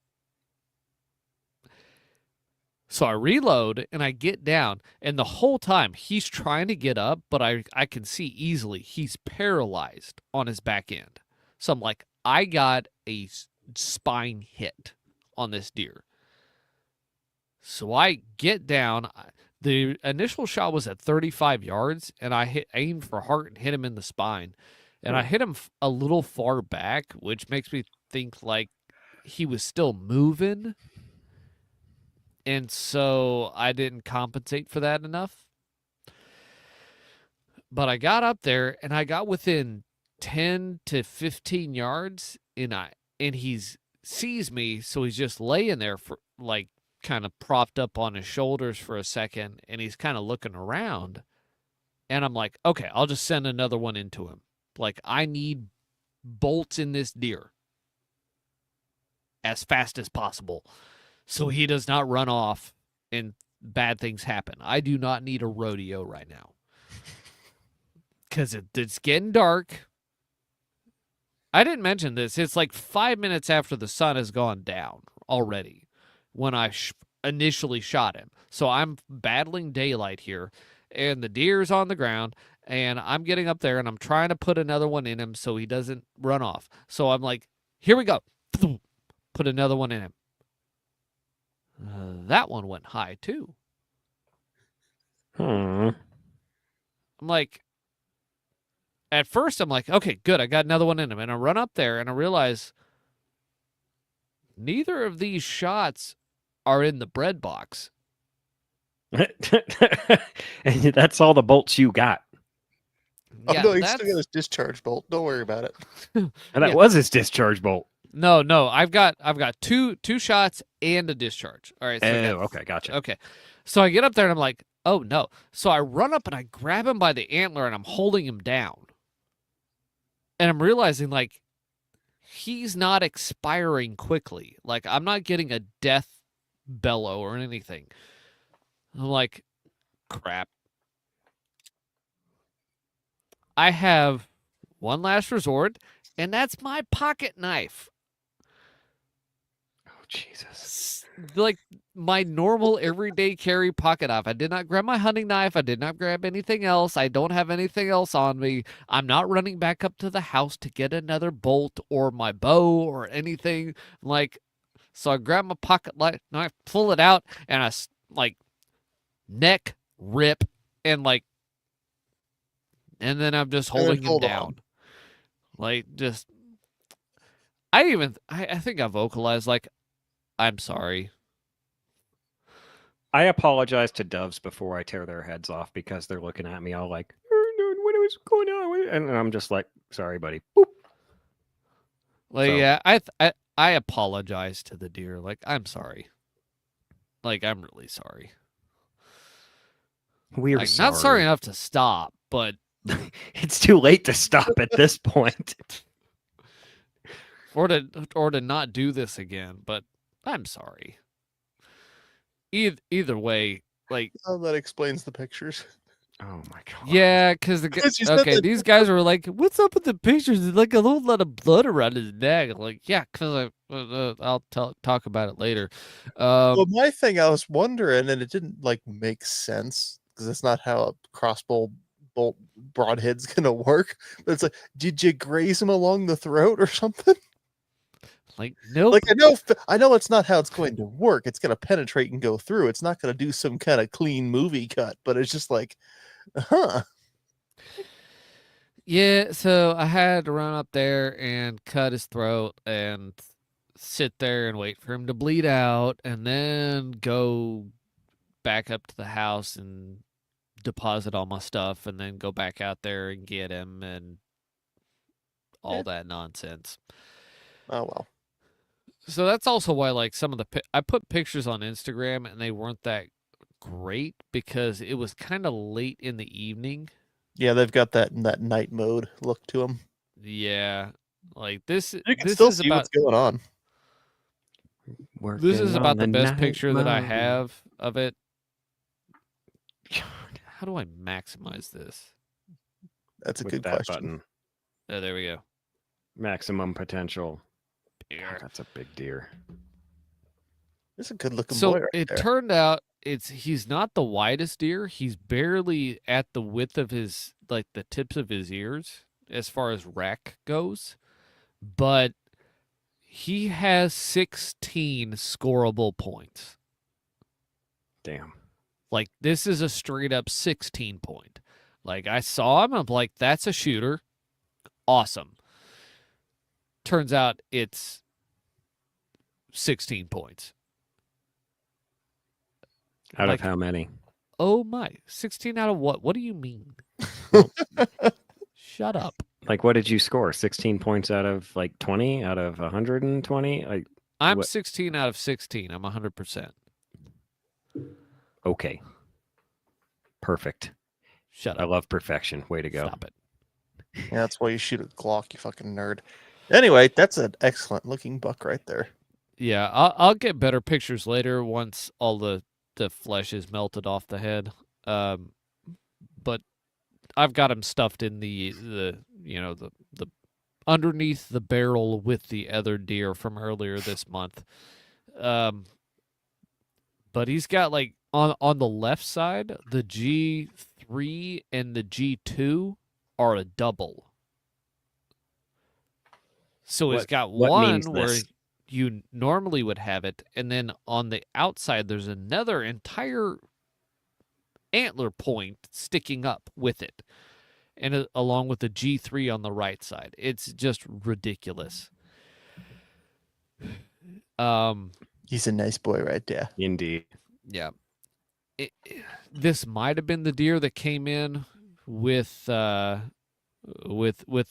So I reload and I get down, and the whole time he's trying to get up, but I can see easily he's paralyzed on his back end. So I'm like, I got a spine hit on this deer. So I get down. The initial shot was at 35 yards, and I aimed for heart and hit him in the spine. And I hit him a little far back, which makes me think like he was still moving. And so I didn't compensate for that enough. But I got up there and I got within 10 to 15 yards and he's sees me, so he's just laying there for like kind of propped up on his shoulders for a second, and he's kind of looking around. And I'm like, okay, I'll just send another one into him. Like, I need bolts in this deer as fast as possible so he does not run off and bad things happen. I do not need a rodeo right now because it's getting dark. I didn't mention this. It's like 5 minutes after the sun has gone down already when I initially shot him. So I'm battling daylight here, and the deer's on the ground, and I'm getting up there, and I'm trying to put another one in him so he doesn't run off. So I'm like, here we go. Put another one in him. That one went high, too. Hmm. I'm like, at first, I'm like, okay, good. I got another one in him. And I run up there, and I realize neither of these shots are in the bread box. And that's all the bolts you got. Oh, Yeah, no, he's still got his discharge bolt. Don't worry about it. And that Yeah. was his discharge bolt. No, I've got two shots and a discharge. All right. So I got- Okay, gotcha. Okay. So I get up there and I'm like, oh no. So I run up and I grab him by the antler and I'm holding him down. And I'm realizing like he's not expiring quickly. Like I'm not getting a death bellow or anything. I'm like, crap. I have one last resort, and that's my pocket knife. Oh, Jesus. Like my normal everyday carry pocket knife. I did not grab my hunting knife. I did not grab anything else. I don't have anything else on me. I'm not running back up to the house to get another bolt or my bow or anything. Like, so I grab my pocket knife, pull it out, and I like neck rip and like, and then I'm just holding him hold down. on. Like just, I think I vocalized like, I'm sorry. I apologize to doves before I tear their heads off because they're looking at me all like, what is going on? And I'm just like, sorry, buddy. Boop. Like, So- yeah, I apologize to the deer. Like, I'm sorry. Like, I'm really sorry. We're Like, sorry. not sorry enough to stop, but It's too late to stop at this point. or to not do this again. But I'm sorry. Either way, like, Oh, that explains the pictures. Oh my god. yeah, because Because you said okay, that- these guys were like, "What's up with the pictures? There's like a little lot of blood around his neck." I'm like, yeah, because I'll talk about it later. Well, my thing, I was wondering, and it didn't like make sense because that's not how a crossbow bolt broadhead's gonna work. But it's like, did you graze him along the throat or something? like, nope. Like I know it's not how it's going to work. It's gonna penetrate and go through. It's not gonna do some kind of clean movie cut. But it's just like, huh? Yeah, so I had to run up there and cut his throat and sit there and wait for him to bleed out and then go back up to the house and deposit all my stuff and then go back out there and get him and all Yeah. that nonsense. Oh well. So that's also why like some of the I put pictures on Instagram and they weren't that great because it was kind of late in the evening. Yeah, they've got that night mode look to them. Yeah. Like this You can this still is see about what's going on. This is Working about on the best night picture that I mode. have of it. How do I maximize this? That's a With good that question. button. Oh, there we go. Maximum potential. God, Here. that's a big deer. It's a good looking So boy right it there. turned out he's not the widest deer. He's barely at the width of his like the tips of his ears as far as rack goes, but he has 16 scoreable points. Damn. Like this is a straight up 16 point. Like I saw him, I'm like, that's a shooter. Awesome. Turns out it's 16 points. Out Like- of how many? Oh my, 16 out of what? What do you mean? Shut up. Like, what did you score? 16 points out of like 20 out of 120? I'm What- 16 out of 16. I'm 100%. Okay. Perfect. Shut I up. love perfection. Way to go. Stop it. Yeah, that's why you shoot a Glock, you fucking nerd. Anyway, that's an excellent looking buck right there. Yeah, I'll get better pictures later once all the flesh is melted off the head. But I've got him stuffed in the underneath the barrel with the other deer from earlier this month. But he's got like on the left side, the G3 and the G2 are a double. So he's got what one means where this? you normally would have it, and then on the outside there's another entire antler point sticking up with it, and along with the G3 on the right side. It's just ridiculous. He's a nice boy right there. Indeed. Yeah. This might have been the deer that came in with the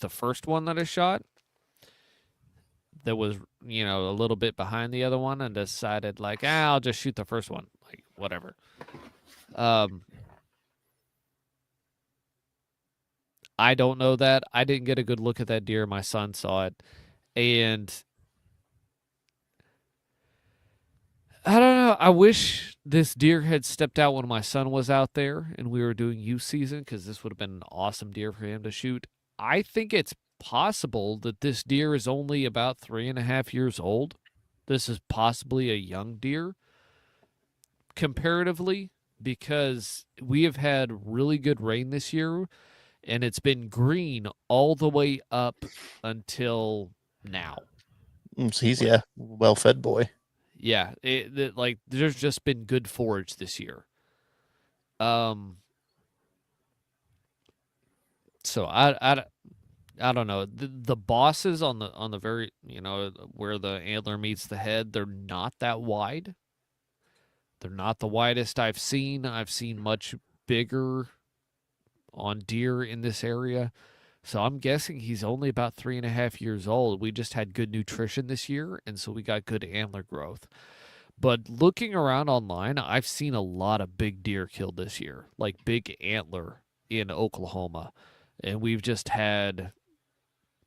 first one that I shot. That was, a little bit behind the other one, and decided like, I'll just shoot the first one, like whatever. I don't know that. I didn't get a good look at that deer. My son saw it, and I don't know. I wish this deer had stepped out when my son was out there and we were doing youth season, because this would have been an awesome deer for him to shoot. I think it's possible that this deer is only about 3.5 years old. This is possibly a young deer comparatively, because we have had really good rain this year, and it's been green all the way up until now. So he's well-fed boy. Yeah, there's just been good forage this year. So I don't know. The bosses on the very, where the antler meets the head, they're not that wide. They're not the widest I've seen. I've seen much bigger on deer in this area. So I'm guessing he's only about 3.5 years old. We just had good nutrition this year, and so we got good antler growth. But looking around online, I've seen a lot of big deer killed this year, like big antler in Oklahoma. And we've just had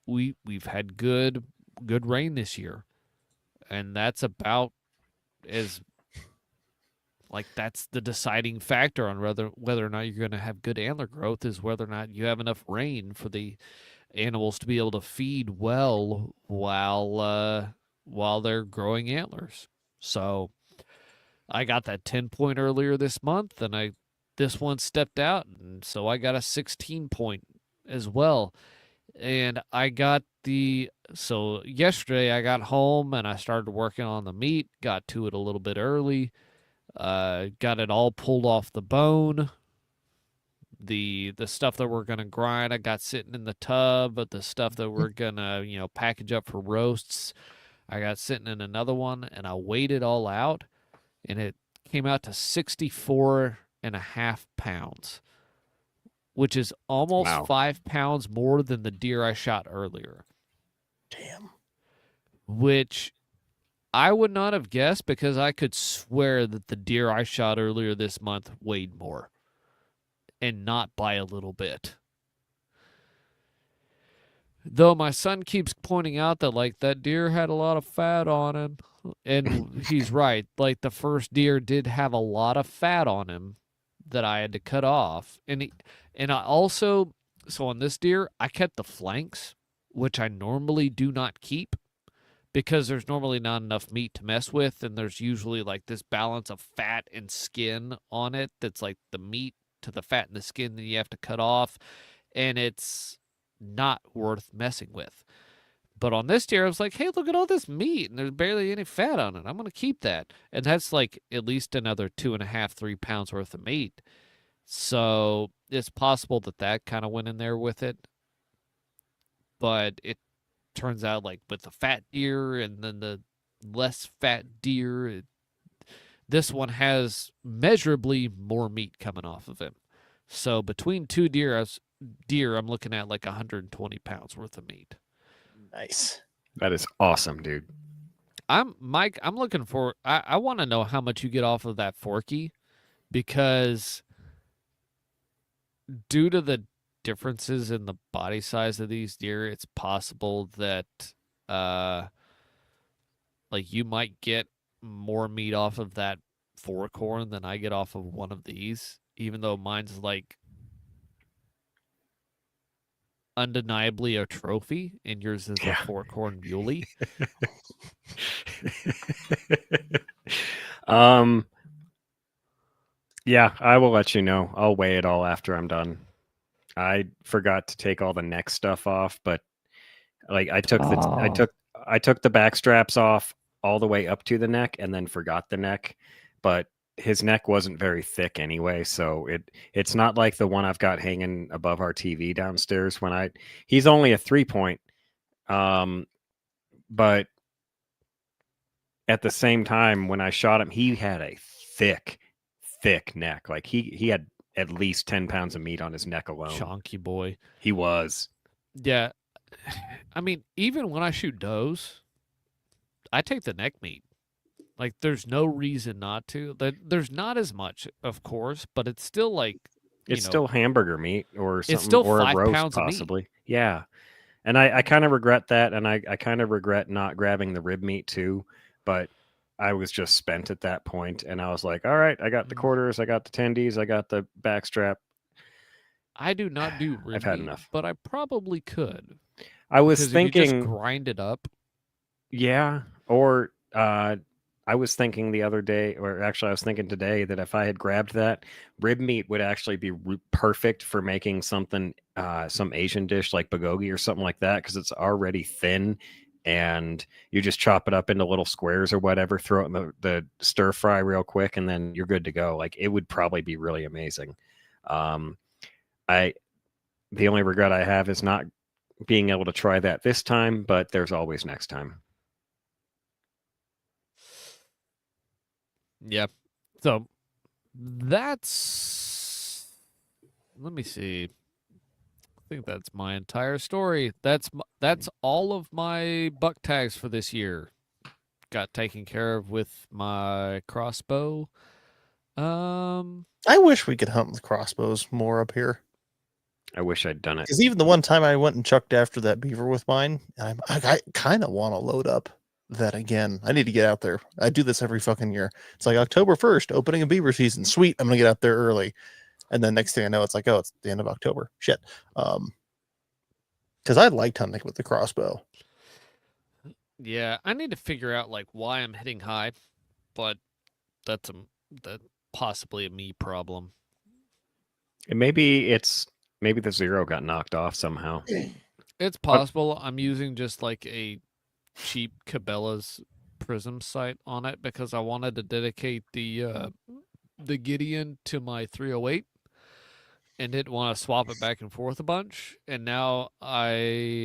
we've had good rain this year. And that's about as like that's the deciding factor on whether or not you're going to have good antler growth, is whether or not you have enough rain for the animals to be able to feed well while they're growing antlers. So I got that 10 point earlier this month, and this one stepped out, and so I got a 16 point as well. And so yesterday I got home and I started working on the meat, got to it a little bit early. Got it all pulled off the bone. The stuff that we're gonna grind, I got sitting in the tub. But the stuff that we're gonna package up for roasts, I got sitting in another one. And I weighed it all out, and it came out to 64.5 pounds, which is almost 5 pounds more than the deer I shot earlier. Damn. Which I would not have guessed, because I could swear that the deer I shot earlier this month weighed more, and not by a little bit. Though my son keeps pointing out that that deer had a lot of fat on him, and he's right. Like the first deer did have a lot of fat on him that I had to cut off, and I also, so on this deer I kept the flanks, which I normally do not keep, because there's normally not enough meat to mess with, and there's usually like this balance of fat and skin on it that's like the meat to the fat and the skin that you have to cut off, and it's not worth messing with. But on this deer, I was like, hey, look at all this meat, and there's barely any fat on it. I'm going to keep that. And that's like at least another 2.5, 3 pounds worth of meat. So it's possible that kind of went in there with it. But it turns out, like with the fat deer and then the less fat deer, this one has measurably more meat coming off of him. So between two deer, deer, I'm looking at like 120 pounds worth of meat. Nice. That is awesome, dude. Mike, I'm looking for, I want to know how much you get off of that Forky, because due to the differences in the body size of these deer, it's possible that like you might get more meat off of that fork horn than I get off of one of these, even though mine's like undeniably a trophy and yours is Yeah. a fork horn muley. Yeah, I will let you know. I'll weigh it all after I'm done. I forgot to take all the neck stuff off, but like I took the back straps off all the way up to the neck and then forgot the neck, but his neck wasn't very thick anyway, so it's not like the one I've got hanging above our TV downstairs. He's only a 3-point, but at the same time when I shot him, he had a thick neck. Like he had at least 10 pounds of meat on his neck alone. Chonky boy. He was. Yeah. I mean, even when I shoot does, I take the neck meat. Like, there's no reason not to. There's not as much, of course, but it's still like, it's still hamburger meat or something, it's still or 5 a roast pounds of meat. possibly. Yeah. And I kind of regret that, and I kind of regret not grabbing the rib meat too, but I was just spent at that point, and I was like, all right, I got the quarters, I got the tendies, I got the backstrap. I do not do rib I've had meat, enough. but I probably could. I was Because thinking, if you just grind it up. yeah, or I was thinking the other day, or actually I was thinking today, that if I had grabbed that, rib meat would actually be perfect for making something, some Asian dish like bulgogi or something like that, because it's already thin and you just chop it up into little squares or whatever, throw it in the stir fry real quick, and then you're good to go. Like, it would probably be really amazing. The only regret I have is not being able to try that this time, but there's always next time. Yeah. So that's, let me see. I think that's my entire story. That's all of my buck tags for this year. Got taken care of with my crossbow. I wish we could hunt with crossbows more up here. I wish I'd done it. Because even the one time I went and chucked after that beaver with mine, I kind of want to load up that again. I need to get out there. I do this every fucking year. It's like October 1st, opening a beaver season. Sweet, I'm gonna get out there early. And then next thing I know, it's like, oh, it's the end of October. Shit. Because I liked hunting with the crossbow. Yeah, I need to figure out like why I'm hitting high, but that's possibly a me problem. And maybe the zero got knocked off somehow. It's possible. I'm using just like a cheap Cabela's prism sight on it because I wanted to dedicate the Gideon to my 308 and didn't want to swap it back and forth a bunch. And now I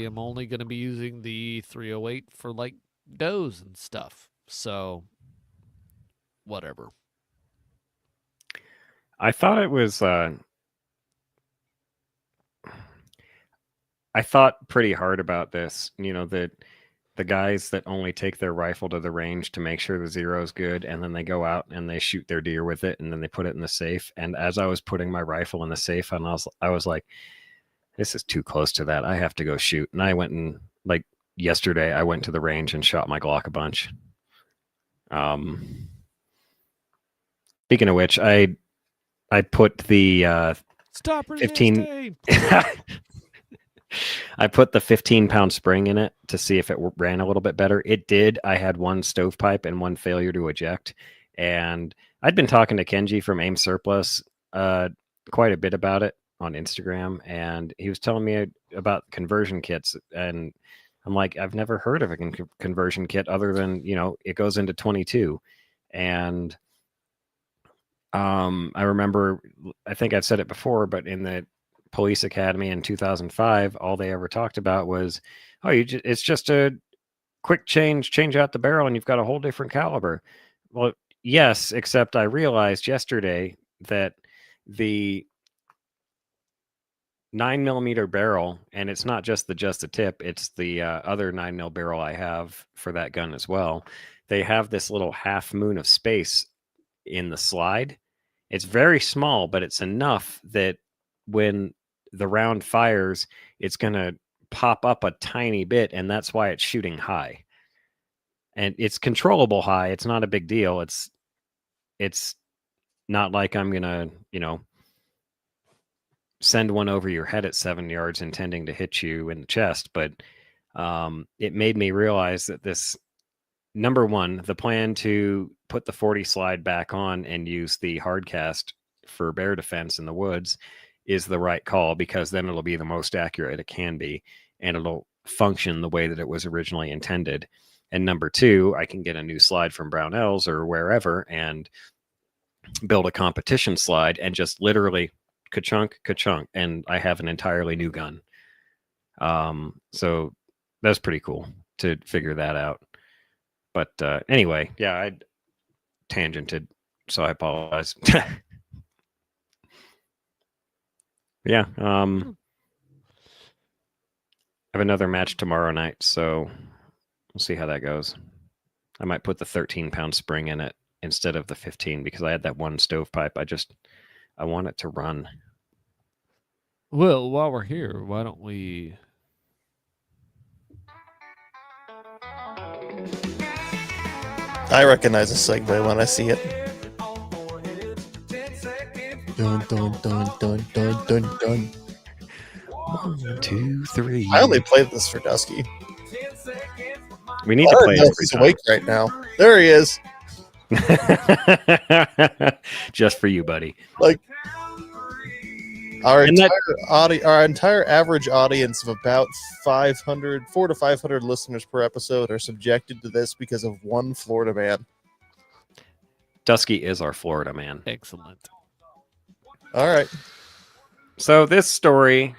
am only going to be using the 308 for like does and stuff. So whatever. I thought it was I thought pretty hard about this, that the guys that only take their rifle to the range to make sure the zero's good, and then they go out and they shoot their deer with it, and then they put it in the safe. And as I was putting my rifle in the safe, and I was like, this is too close to that. I have to go shoot. And I went and, like, yesterday, I went to the range and shot my Glock a bunch. Speaking of which, I put the Stop 15 I put the 15-pound spring in it to see if it ran a little bit better. It did. I had one stovepipe and one failure to eject. And I'd been talking to Kenji from Aim Surplus quite a bit about it on Instagram. And he was telling me about conversion kits. And I'm like, I've never heard of a conversion kit other than, it goes into 22. And I remember, I think I've said it before, but in the police academy in 2005, all they ever talked about was, it's just a quick change out the barrel and you've got a whole different caliber. Well, yes, except I realized yesterday that the 9mm barrel, and it's not just the tip, it's the other 9mm barrel I have for that gun as well. They have this little half moon of space in the slide. It's very small, but it's enough that when the round fires, it's going to pop up a tiny bit, and that's why it's shooting high. And it's controllable high. It's not a big deal. It's not like I'm going to, send one over your head at 7 yards intending to hit you in the chest. But it made me realize that this, number one, the plan to put the 40 slide back on and use the hard cast for bear defense in the woods is the right call, because then it'll be the most accurate it can be, and it'll function the way that it was originally intended. And number two, I can get a new slide from Brownells or wherever and build a competition slide and just literally ka-chunk, ka-chunk, and I have an entirely new gun. So that's pretty cool to figure that out. But anyway, yeah, I tangented, so I apologize. Yeah, I have another match tomorrow night, so we'll see how that goes. I might put the 13-pound spring in it instead of the 15, because I had that one stovepipe. I want it to run. Well, while we're here, why don't we... I recognize a segue when I see it. Dun, dun, dun, dun, dun, dun, dun. 1, 2, 3. I only played this for Dusky. We need to play it every He's time. awake right now. There he is. Just for you, buddy. Like our And our entire average audience of about 400 to 500 listeners per episode are subjected to this because of one Florida man. Dusky is our Florida man. Excellent. All right. So this story,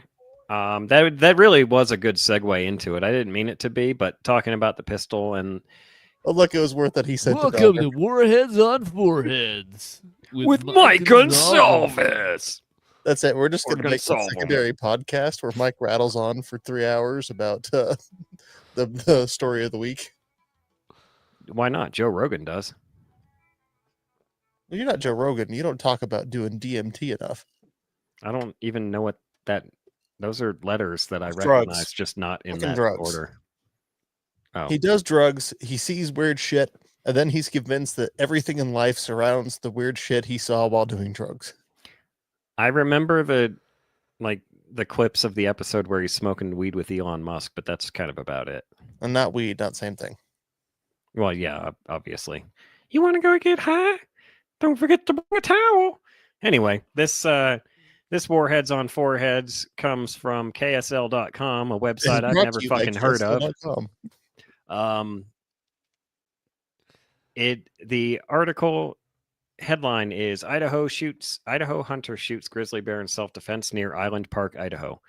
that really was a good segue into it. I didn't mean it to be, but talking about the pistol and Oh, look, it was worth it. He said Welcome to Warheads on Foreheads with Mike Gonsalves. That's it. We're just Or going to make a Gonsalves. secondary podcast where Mike rattles on for 3 hours about the story of the week. Why not? Joe Rogan does. Well, you're not Joe Rogan. You don't talk about doing DMT enough. I don't even know what that. Those are letters that I Drugs. recognize, just not in Fucking that drugs. order. Oh, He does drugs. He sees weird shit, and then he's convinced that everything in life surrounds the weird shit he saw while doing drugs. I remember the clips of the episode where he's smoking weed with Elon Musk, but that's kind of about it. And not weed, not same thing. Well, yeah, obviously. You want to go get high? Don't forget to bring a towel. Anyway, this Warheads on Foreheads comes from KSL.com, a website I've Brought never to you by fucking heard of. KSL.com. The article headline is Idaho hunter shoots grizzly bear in self-defense near Island Park, Idaho.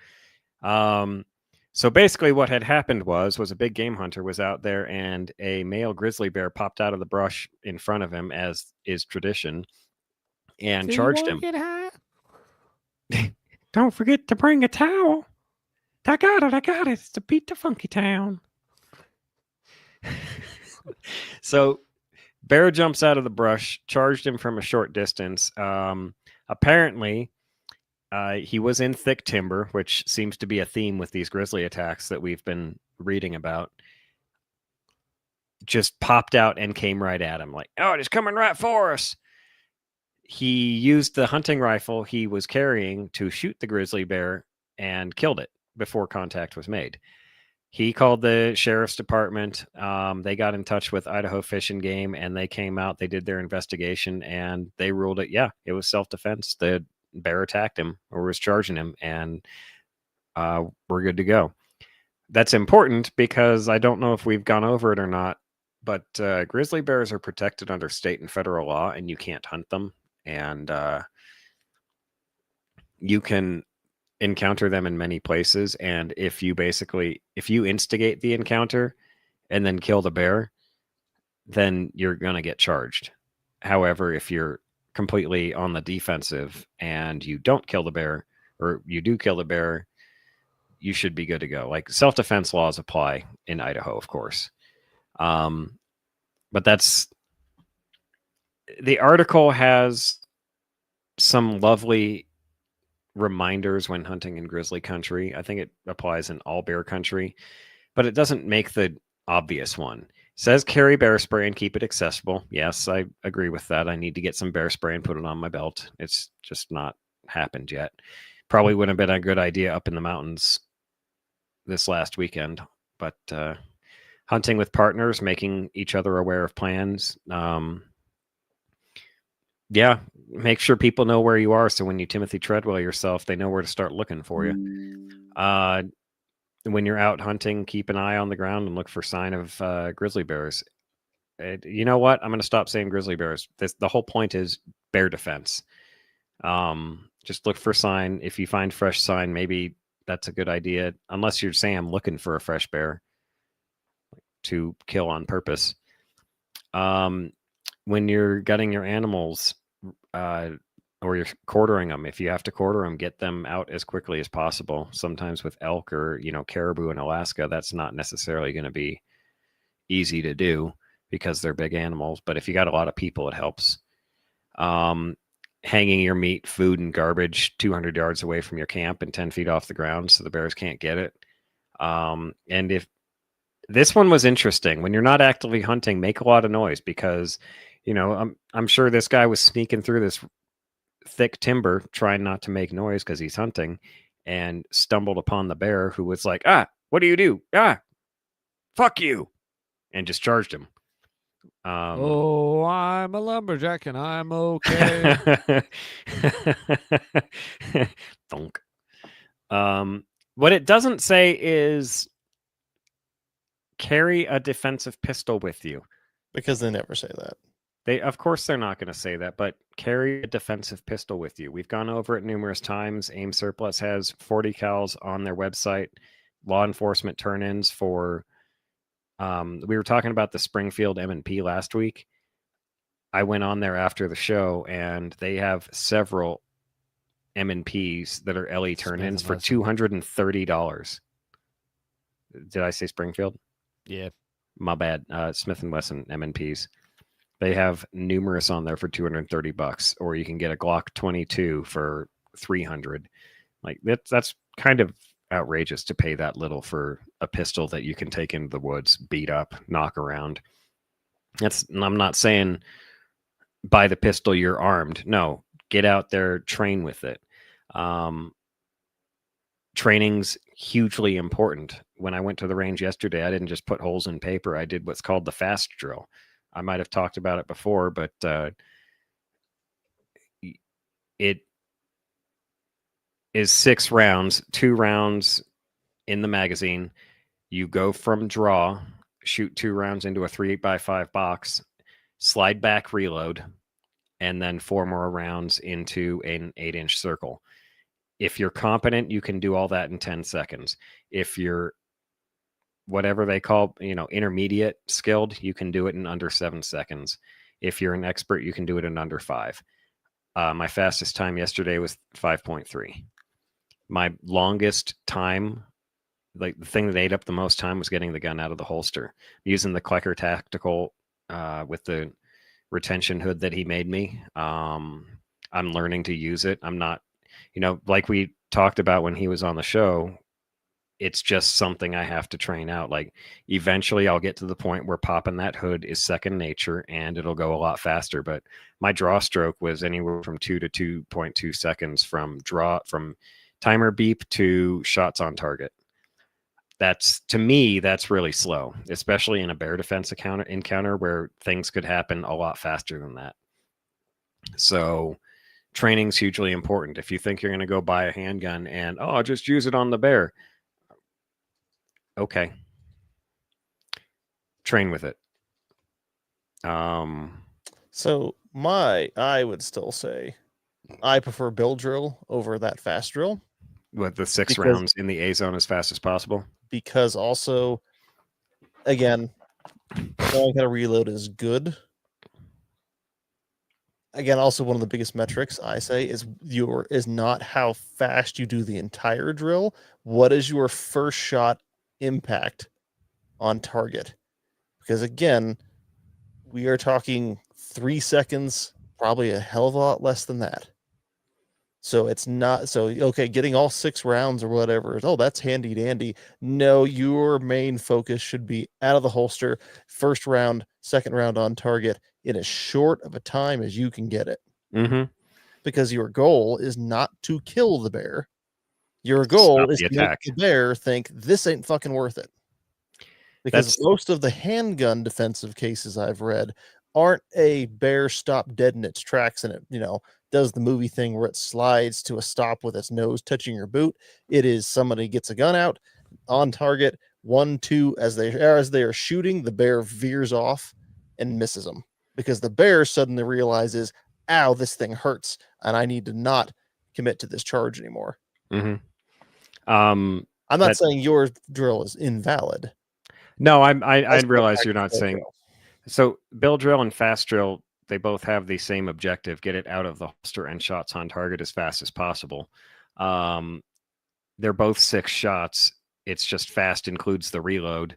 So basically what had happened was a big game hunter was out there and a male grizzly bear popped out of the brush in front of him, as is tradition, and charged him. Don't forget to bring a towel. I got it. It's to beat the funky town. So bear jumps out of the brush, charged him from a short distance. Apparently, he was in thick timber, which seems to be a theme with these grizzly attacks that we've been reading about. Just popped out and came right at him like, oh, it's coming right for us. He used the hunting rifle he was carrying to shoot the grizzly bear and killed it before contact was made. He called the sheriff's department. They got in touch with Idaho Fish and Game, and they came out. They did their investigation, and they ruled it, yeah, it was self-defense. The bear attacked him or was charging him, and we're good to go. That's important because I don't know if we've gone over it or not, but grizzly bears are protected under state and federal law, and you can't hunt them. And you can encounter them in many places, and if you instigate the encounter and then kill the bear, then you're going to get charged. However, if you're completely on the defensive and you don't kill the bear or you do kill the bear, you should be good to go. Like self-defense laws apply in Idaho, of course. But that's the article has some lovely reminders when hunting in grizzly country. I think it applies in all bear country, but it doesn't make the obvious one. It says carry bear spray and keep it accessible. Yes, I agree with that. I need to get some bear spray and put it on my belt. It's just not happened yet. Probably wouldn't have been a good idea up in the mountains this last weekend, but hunting with partners, making each other aware of plans. Yeah, make sure people know where you are, so when you Timothy Treadwell yourself, they know where to start looking for you. When you're out hunting, keep an eye on the ground and look for sign of grizzly bears. You know what? I'm going to stop saying grizzly bears. The whole point is bear defense. Just look for sign. If you find fresh sign, maybe that's a good idea. Unless you're Sam looking for a fresh bear to kill on purpose. When you're gutting your animals, or you're quartering them, if you have to quarter them, get them out as quickly as possible. Sometimes with elk or caribou in Alaska, that's not necessarily going to be easy to do because they're big animals. But if you got a lot of people, it helps. Hanging your meat, food, and garbage 200 yards away from your camp and 10 feet off the ground so the bears can't get it. And if this one was interesting, when you're not actively hunting, make a lot of noise because I'm sure this guy was sneaking through this thick timber trying not to make noise because he's hunting and stumbled upon the bear, who was like, what do you do? Fuck you, and just charged him. Oh, I'm a lumberjack and I'm okay. Thunk. What it doesn't say is carry a defensive pistol with you, because they never say that. Of course, they're not going to say that, but carry a defensive pistol with you. We've gone over it numerous times. Aim Surplus has 40 cals on their website. Law enforcement turn-ins for. We were talking about the Springfield M&P last week. I went on there after the show, and they have several M&Ps that are LE turn-ins for $230. Did I say Springfield? Yeah, my bad. Smith & Wesson M&Ps. They have numerous on there for $230, or you can get a Glock 22 for $300. Like that's kind of outrageous to pay that little for a pistol that you can take into the woods, beat up, knock around. I'm not saying buy the pistol, you're armed. No, get out there, train with it. Training's hugely important. When I went to the range yesterday, I didn't just put holes in paper. I did what's called the fast drill. I might have talked about it before, but it is 6 rounds, 2 rounds in the magazine. You go from draw, shoot 2 rounds into a 3.8x5 box, slide back, reload, and then 4 more rounds into an 8-inch circle. If you're competent, you can do all that in 10 seconds. If you're whatever they call, intermediate skilled, you can do it in under 7 seconds. If you're an expert, you can do it in under 5. My fastest time yesterday was 5.3. My longest time, like the thing that ate up the most time, was getting the gun out of the holster. Using the Klecker Tactical with the retention hood that he made me. I'm learning to use it. I'm not, like we talked about when he was on the show, it's just something I have to train out. Like eventually I'll get to the point where popping that hood is second nature and it'll go a lot faster. But my draw stroke was anywhere from 2 to 2.2 seconds from timer beep to shots on target. To me, that's really slow, especially in a bear defense encounter where things could happen a lot faster than that. So training's hugely important. If you think you're going to go buy a handgun and, I'll just use it on the bear. Okay. Train with it. So I would still say I prefer bill drill over that fast drill. With the 6 rounds in the A zone as fast as possible. Because also, again, knowing how to reload is good. again, also one of the biggest metrics I say is not how fast you do the entire drill. What is your first shot impact on target? Because again, we are talking 3 seconds, probably a hell of a lot less than that. So it's not so okay, getting all 6 rounds or whatever. Oh, that's handy dandy. No, your main focus should be out of the holster, first round, second round on target in as short of a time as you can get it. Mm-hmm. Because your goal is not to kill the bear. Your goal is the to make attack. the bear think this ain't fucking worth it. Because That's most of the handgun defensive cases I've read aren't a bear stop dead in its tracks and it, does the movie thing where it slides to a stop with its nose touching your boot. It is somebody gets a gun out on target, 1, 2, as they are shooting, the bear veers off and misses them because the bear suddenly realizes, ow, this thing hurts and I need to not commit to this charge anymore. mm-hmm. I'm not saying your drill is invalid. No, I realize you're not saying. Drill. So Bill Drill and Fast Drill, they both have the same objective: get it out of the holster and shots on target as fast as possible. They're both 6 shots. It's just fast includes the reload,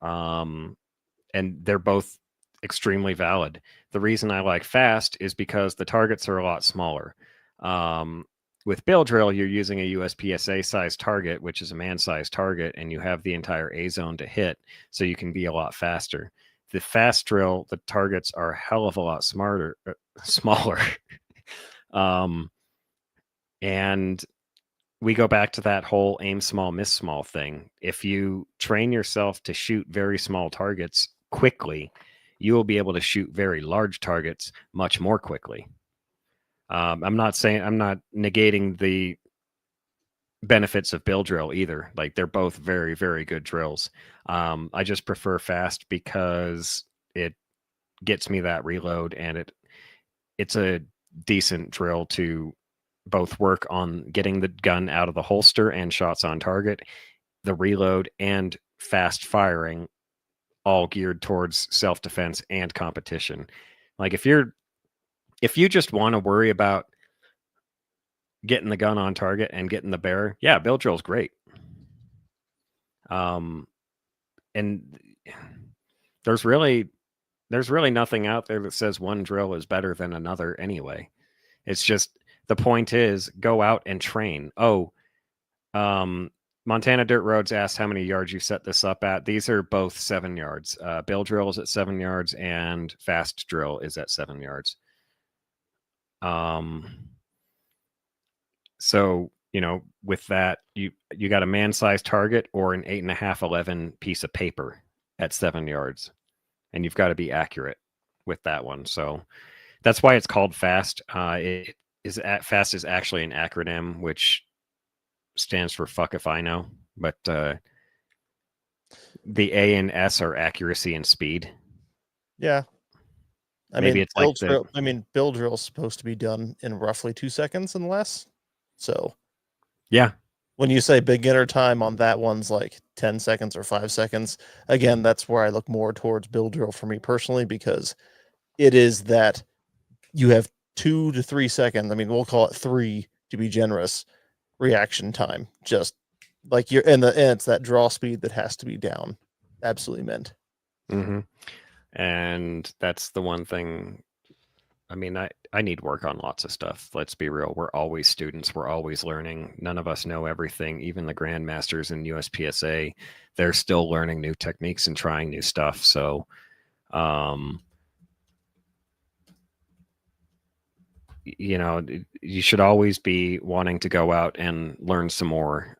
and they're both extremely valid. The reason I like fast is because the targets are a lot smaller. With Bill Drill, you're using a USPSA size target, which is a man-sized target, and you have the entire A zone to hit, so you can be a lot faster. The Fast Drill, the targets are a hell of a lot smaller. And we go back to that whole aim small, miss small thing. If you train yourself to shoot very small targets quickly, you will be able to shoot very large targets much more quickly. I'm not negating the benefits of Bill Drill either. Like, they're both very, very good drills. I just prefer fast because it gets me that reload, and it's a decent drill to both work on getting the gun out of the holster and shots on target, the reload, and fast firing, all geared towards self-defense and competition. Like, if you just want to worry about getting the gun on target and getting the bear, yeah, Bill Drill's great. And there's really nothing out there that says one drill is better than another anyway. It's just, the point is, go out and train. Montana Dirt Roads asked how many yards you set this up at. These are both 7 yards. Bill Drill is at 7 yards and Fast Drill is at 7 yards. So, with that, you got a man-sized target or an 8.5, 11 piece of paper at 7 yards, and you've got to be accurate with that one. So that's why it's called Fast. Fast is actually an acronym, which stands for fuck if I know, but the A and S are accuracy and speed. Yeah. Maybe it's like Bill Drill's supposed to be done in roughly 2 seconds and less. So, yeah. When you say beginner time on that one's like 10 seconds or 5 seconds, again, that's where I look more towards Bill Drill for me personally, because it is that you have 2 to 3 seconds. I mean, we'll call it 3 to be generous, reaction time. Just like and it's that draw speed that has to be down. Absolutely meant. Mm-hmm. And that's the one thing. I mean, I need work on lots of stuff. Let's be real. We're always students. We're always learning. None of us know everything. Even the grandmasters in USPSA, they're still learning new techniques and trying new stuff. So, you should always be wanting to go out and learn some more.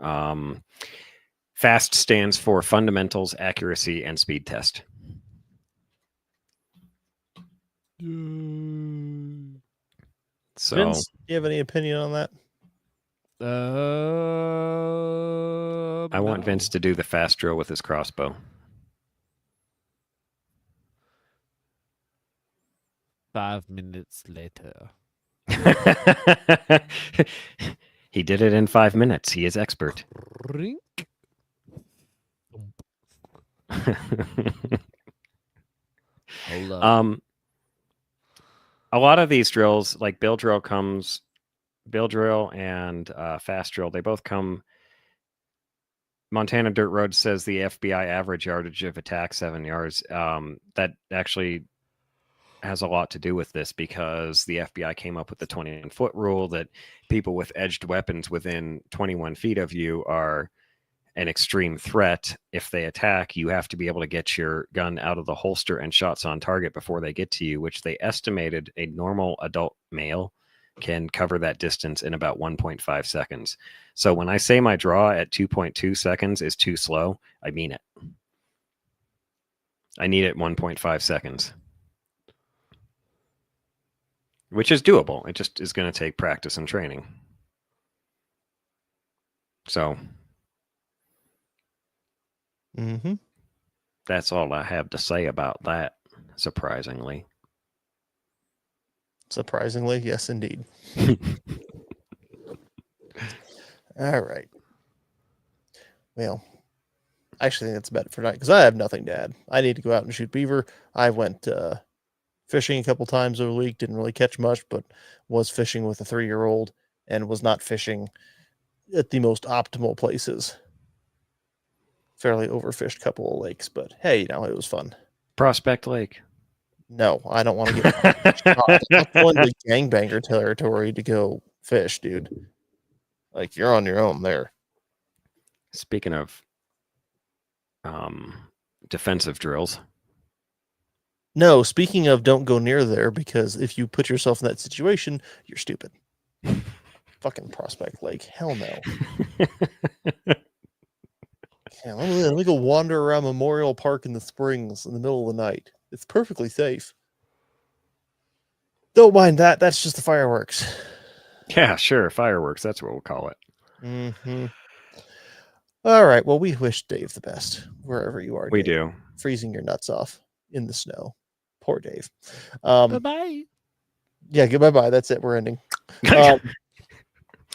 FAST stands for Fundamentals, Accuracy, and Speed Test. So, Vince, do you have any opinion on that? I want Vince to do the fast drill with his crossbow. 5 minutes later. He did it in 5 minutes. He is expert. Rink. Hold up. A lot of these drills, like Bill Drill and Fast Drill, they both come. Montana Dirt Road says the FBI average yardage of attack 7 yards. That actually has a lot to do with this because the FBI came up with the 21-foot rule that people with edged weapons within 21 feet of you are an extreme threat. If they attack, you have to be able to get your gun out of the holster and shots on target before they get to you, which they estimated a normal adult male can cover that distance in about 1.5 seconds. So when I say my draw at 2.2 seconds is too slow, I mean it. I need it 1.5 seconds, which is doable. It just is going to take practice and training. So that's all I have to say about that, surprisingly. Surprisingly, yes, indeed. All right. Well, I actually think that's about it for tonight because I have nothing to add. I need to go out and shoot beaver. I went fishing a couple times over the week, didn't really catch much, but was fishing with a 3-year-old and was not fishing at the most optimal places. Fairly overfished couple of lakes, but hey, it was fun. Prospect Lake. No, I don't want to get shot. I'm going to gangbanger territory to go fish, dude. Like, you're on your own there. Speaking of defensive drills. No, speaking of, don't go near there because if you put yourself in that situation, you're stupid. Fucking Prospect Lake. Hell no. Yeah, let me go wander around Memorial Park in the Springs in the middle of the night. It's perfectly safe. Don't mind that. That's just the fireworks. Yeah, sure. Fireworks. That's what we'll call it. Mm-hmm. All right. Well, we wish Dave the best wherever you are. We Dave. do. Freezing your nuts off in the snow. Poor Dave. Bye-bye. Yeah, goodbye. That's it. We're ending.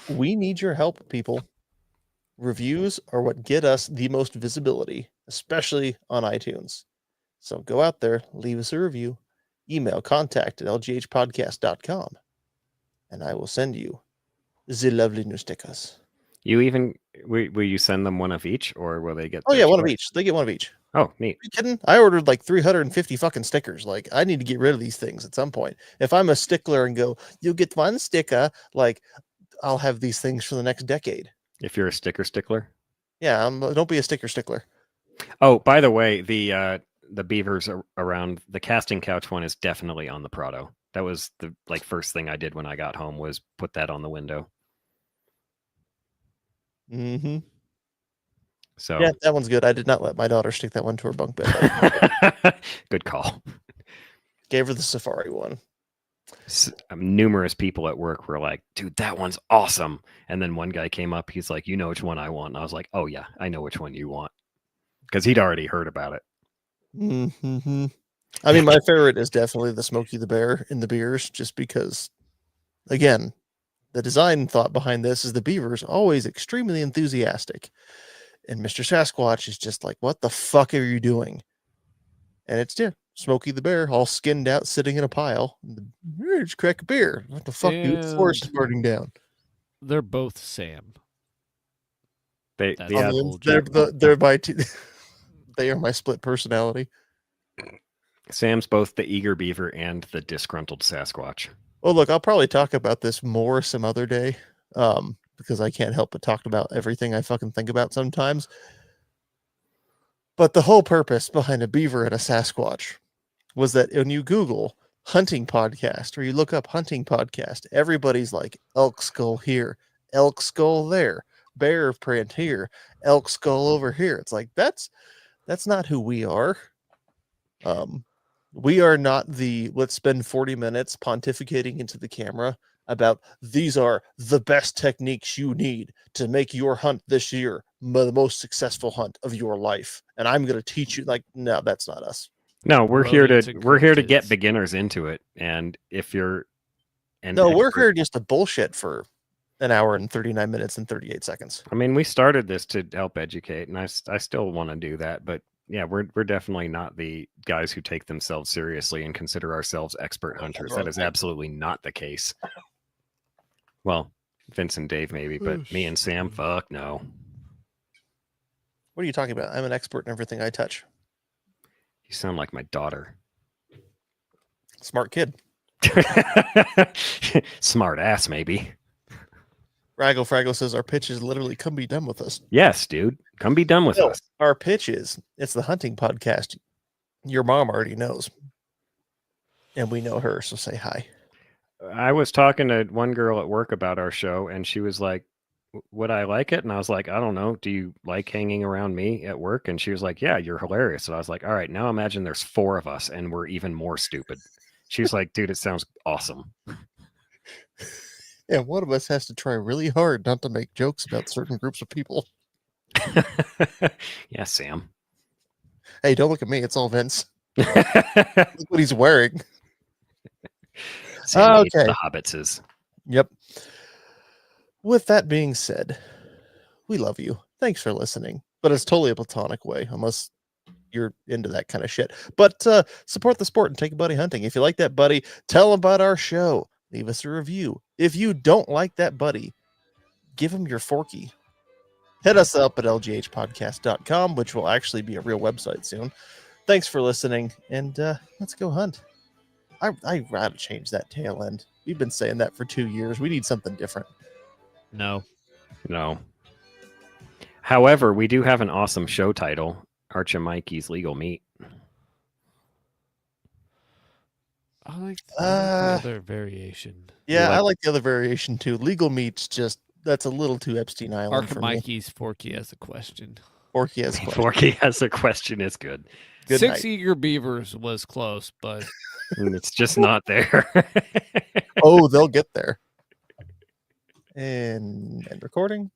We need your help, people. Reviews are what get us the most visibility, especially on iTunes. So go out there, leave us a review, email contact@lghpodcast.com, and I will send you the lovely new stickers. You even will you send them one of each, or will they get? Oh yeah, one of each. They get one of each. Oh, neat. Are you kidding? I ordered like 350 fucking stickers. Like, I need to get rid of these things at some point. If I'm a stickler and go, you get one sticker, like, I'll have these things for the next decade. If you're a stickler. Yeah, don't be a stickler. Oh, by the way, the beavers around the casting couch one is definitely on the Prado. That was the first thing I did when I got home was put that on the window. Mm-hmm. So yeah, that one's good. I did not let my daughter stick that one to her bunk bed. Good call. Gave her the Safari one. Numerous people at work were like, dude, that one's awesome. And then one guy came up, he's like, you know which one I want? And I was like, oh yeah, I know which one you want. Because he'd already heard about it. Mm-hmm. I mean, my favorite is definitely the Smokey the Bear in the beers, just because, again, the design thought behind this is the beaver's always extremely enthusiastic. And Mr. Sasquatch is just like, what the fuck are you doing? And it's Smokey the Bear, all skinned out, sitting in a pile. Just crack a beer. What the fuck, dude? The forest is burning down. They're both Sam. They are my split personality. Sam's both the eager beaver and the disgruntled Sasquatch. Well, look, I'll probably talk about this more some other day, because I can't help but talk about everything I fucking think about sometimes. But the whole purpose behind a beaver and a Sasquatch was that when you Google hunting podcast or you look up hunting podcast, everybody's like elk skull here, elk skull there, bear print here, elk skull over here. It's like, that's not who we are. We are not the let's spend 40 minutes pontificating into the camera about these are the best techniques you need to make your hunt this year the most successful hunt of your life, and I'm going to teach you. Like, no, that's not us. No, we're here to get beginners into it. And if you're we're here just to bullshit for an hour and 39 minutes and 38 seconds. I mean, we started this to help educate, and I still want to do that, but yeah, we're definitely not the guys who take themselves seriously and consider ourselves expert hunters. That is absolutely not the case. Well, Vince and Dave maybe, but me and Sam, fuck no. What are you talking about? I'm an expert in everything I touch. You sound like my daughter. Smart kid. Smart ass, maybe. Raggle Fraggle says our pitch is literally come be done with us. Yes, dude. Come be done with No, us. our pitch is it's the hunting podcast. Your mom already knows. And we know her, so say hi. I was talking to one girl at work about our show, and she was like, would I like it? And I was like, I don't know. Do you like hanging around me at work? And she was like, yeah, you're hilarious. And I was like, all right, now imagine there's 4 of us and we're even more stupid. She was like, dude, it sounds awesome. And one of us has to try really hard not to make jokes about certain groups of people. Yeah, Sam. Hey, don't look at me. It's all Vince. Look what he's wearing. Sam hates Okay. the hobbitses. Yep. With that being said, we love you. Thanks for listening. But it's totally a platonic way, unless you're into that kind of shit. But support the sport and take a buddy hunting. If you like that buddy, tell him about our show. Leave us a review. If you don't like that buddy, give him your Forky. Hit us up at lghpodcast.com, which will actually be a real website soon. Thanks for listening, and let's go hunt. I gotta change that tail end. We've been saying that for 2 years. We need something different. No. No. However, we do have an awesome show title, Arch and Mikey's Legal Meat. I like the other variation. Yeah, like- I like the other variation too. Legal meat's just that's a little too Epstein Island for me. Mikey's Forky has a question. Forky has a question. Forky has a question. Is good. Good 6 night. eager beavers was close, but And it's just not there. Oh, they'll get there. And recording.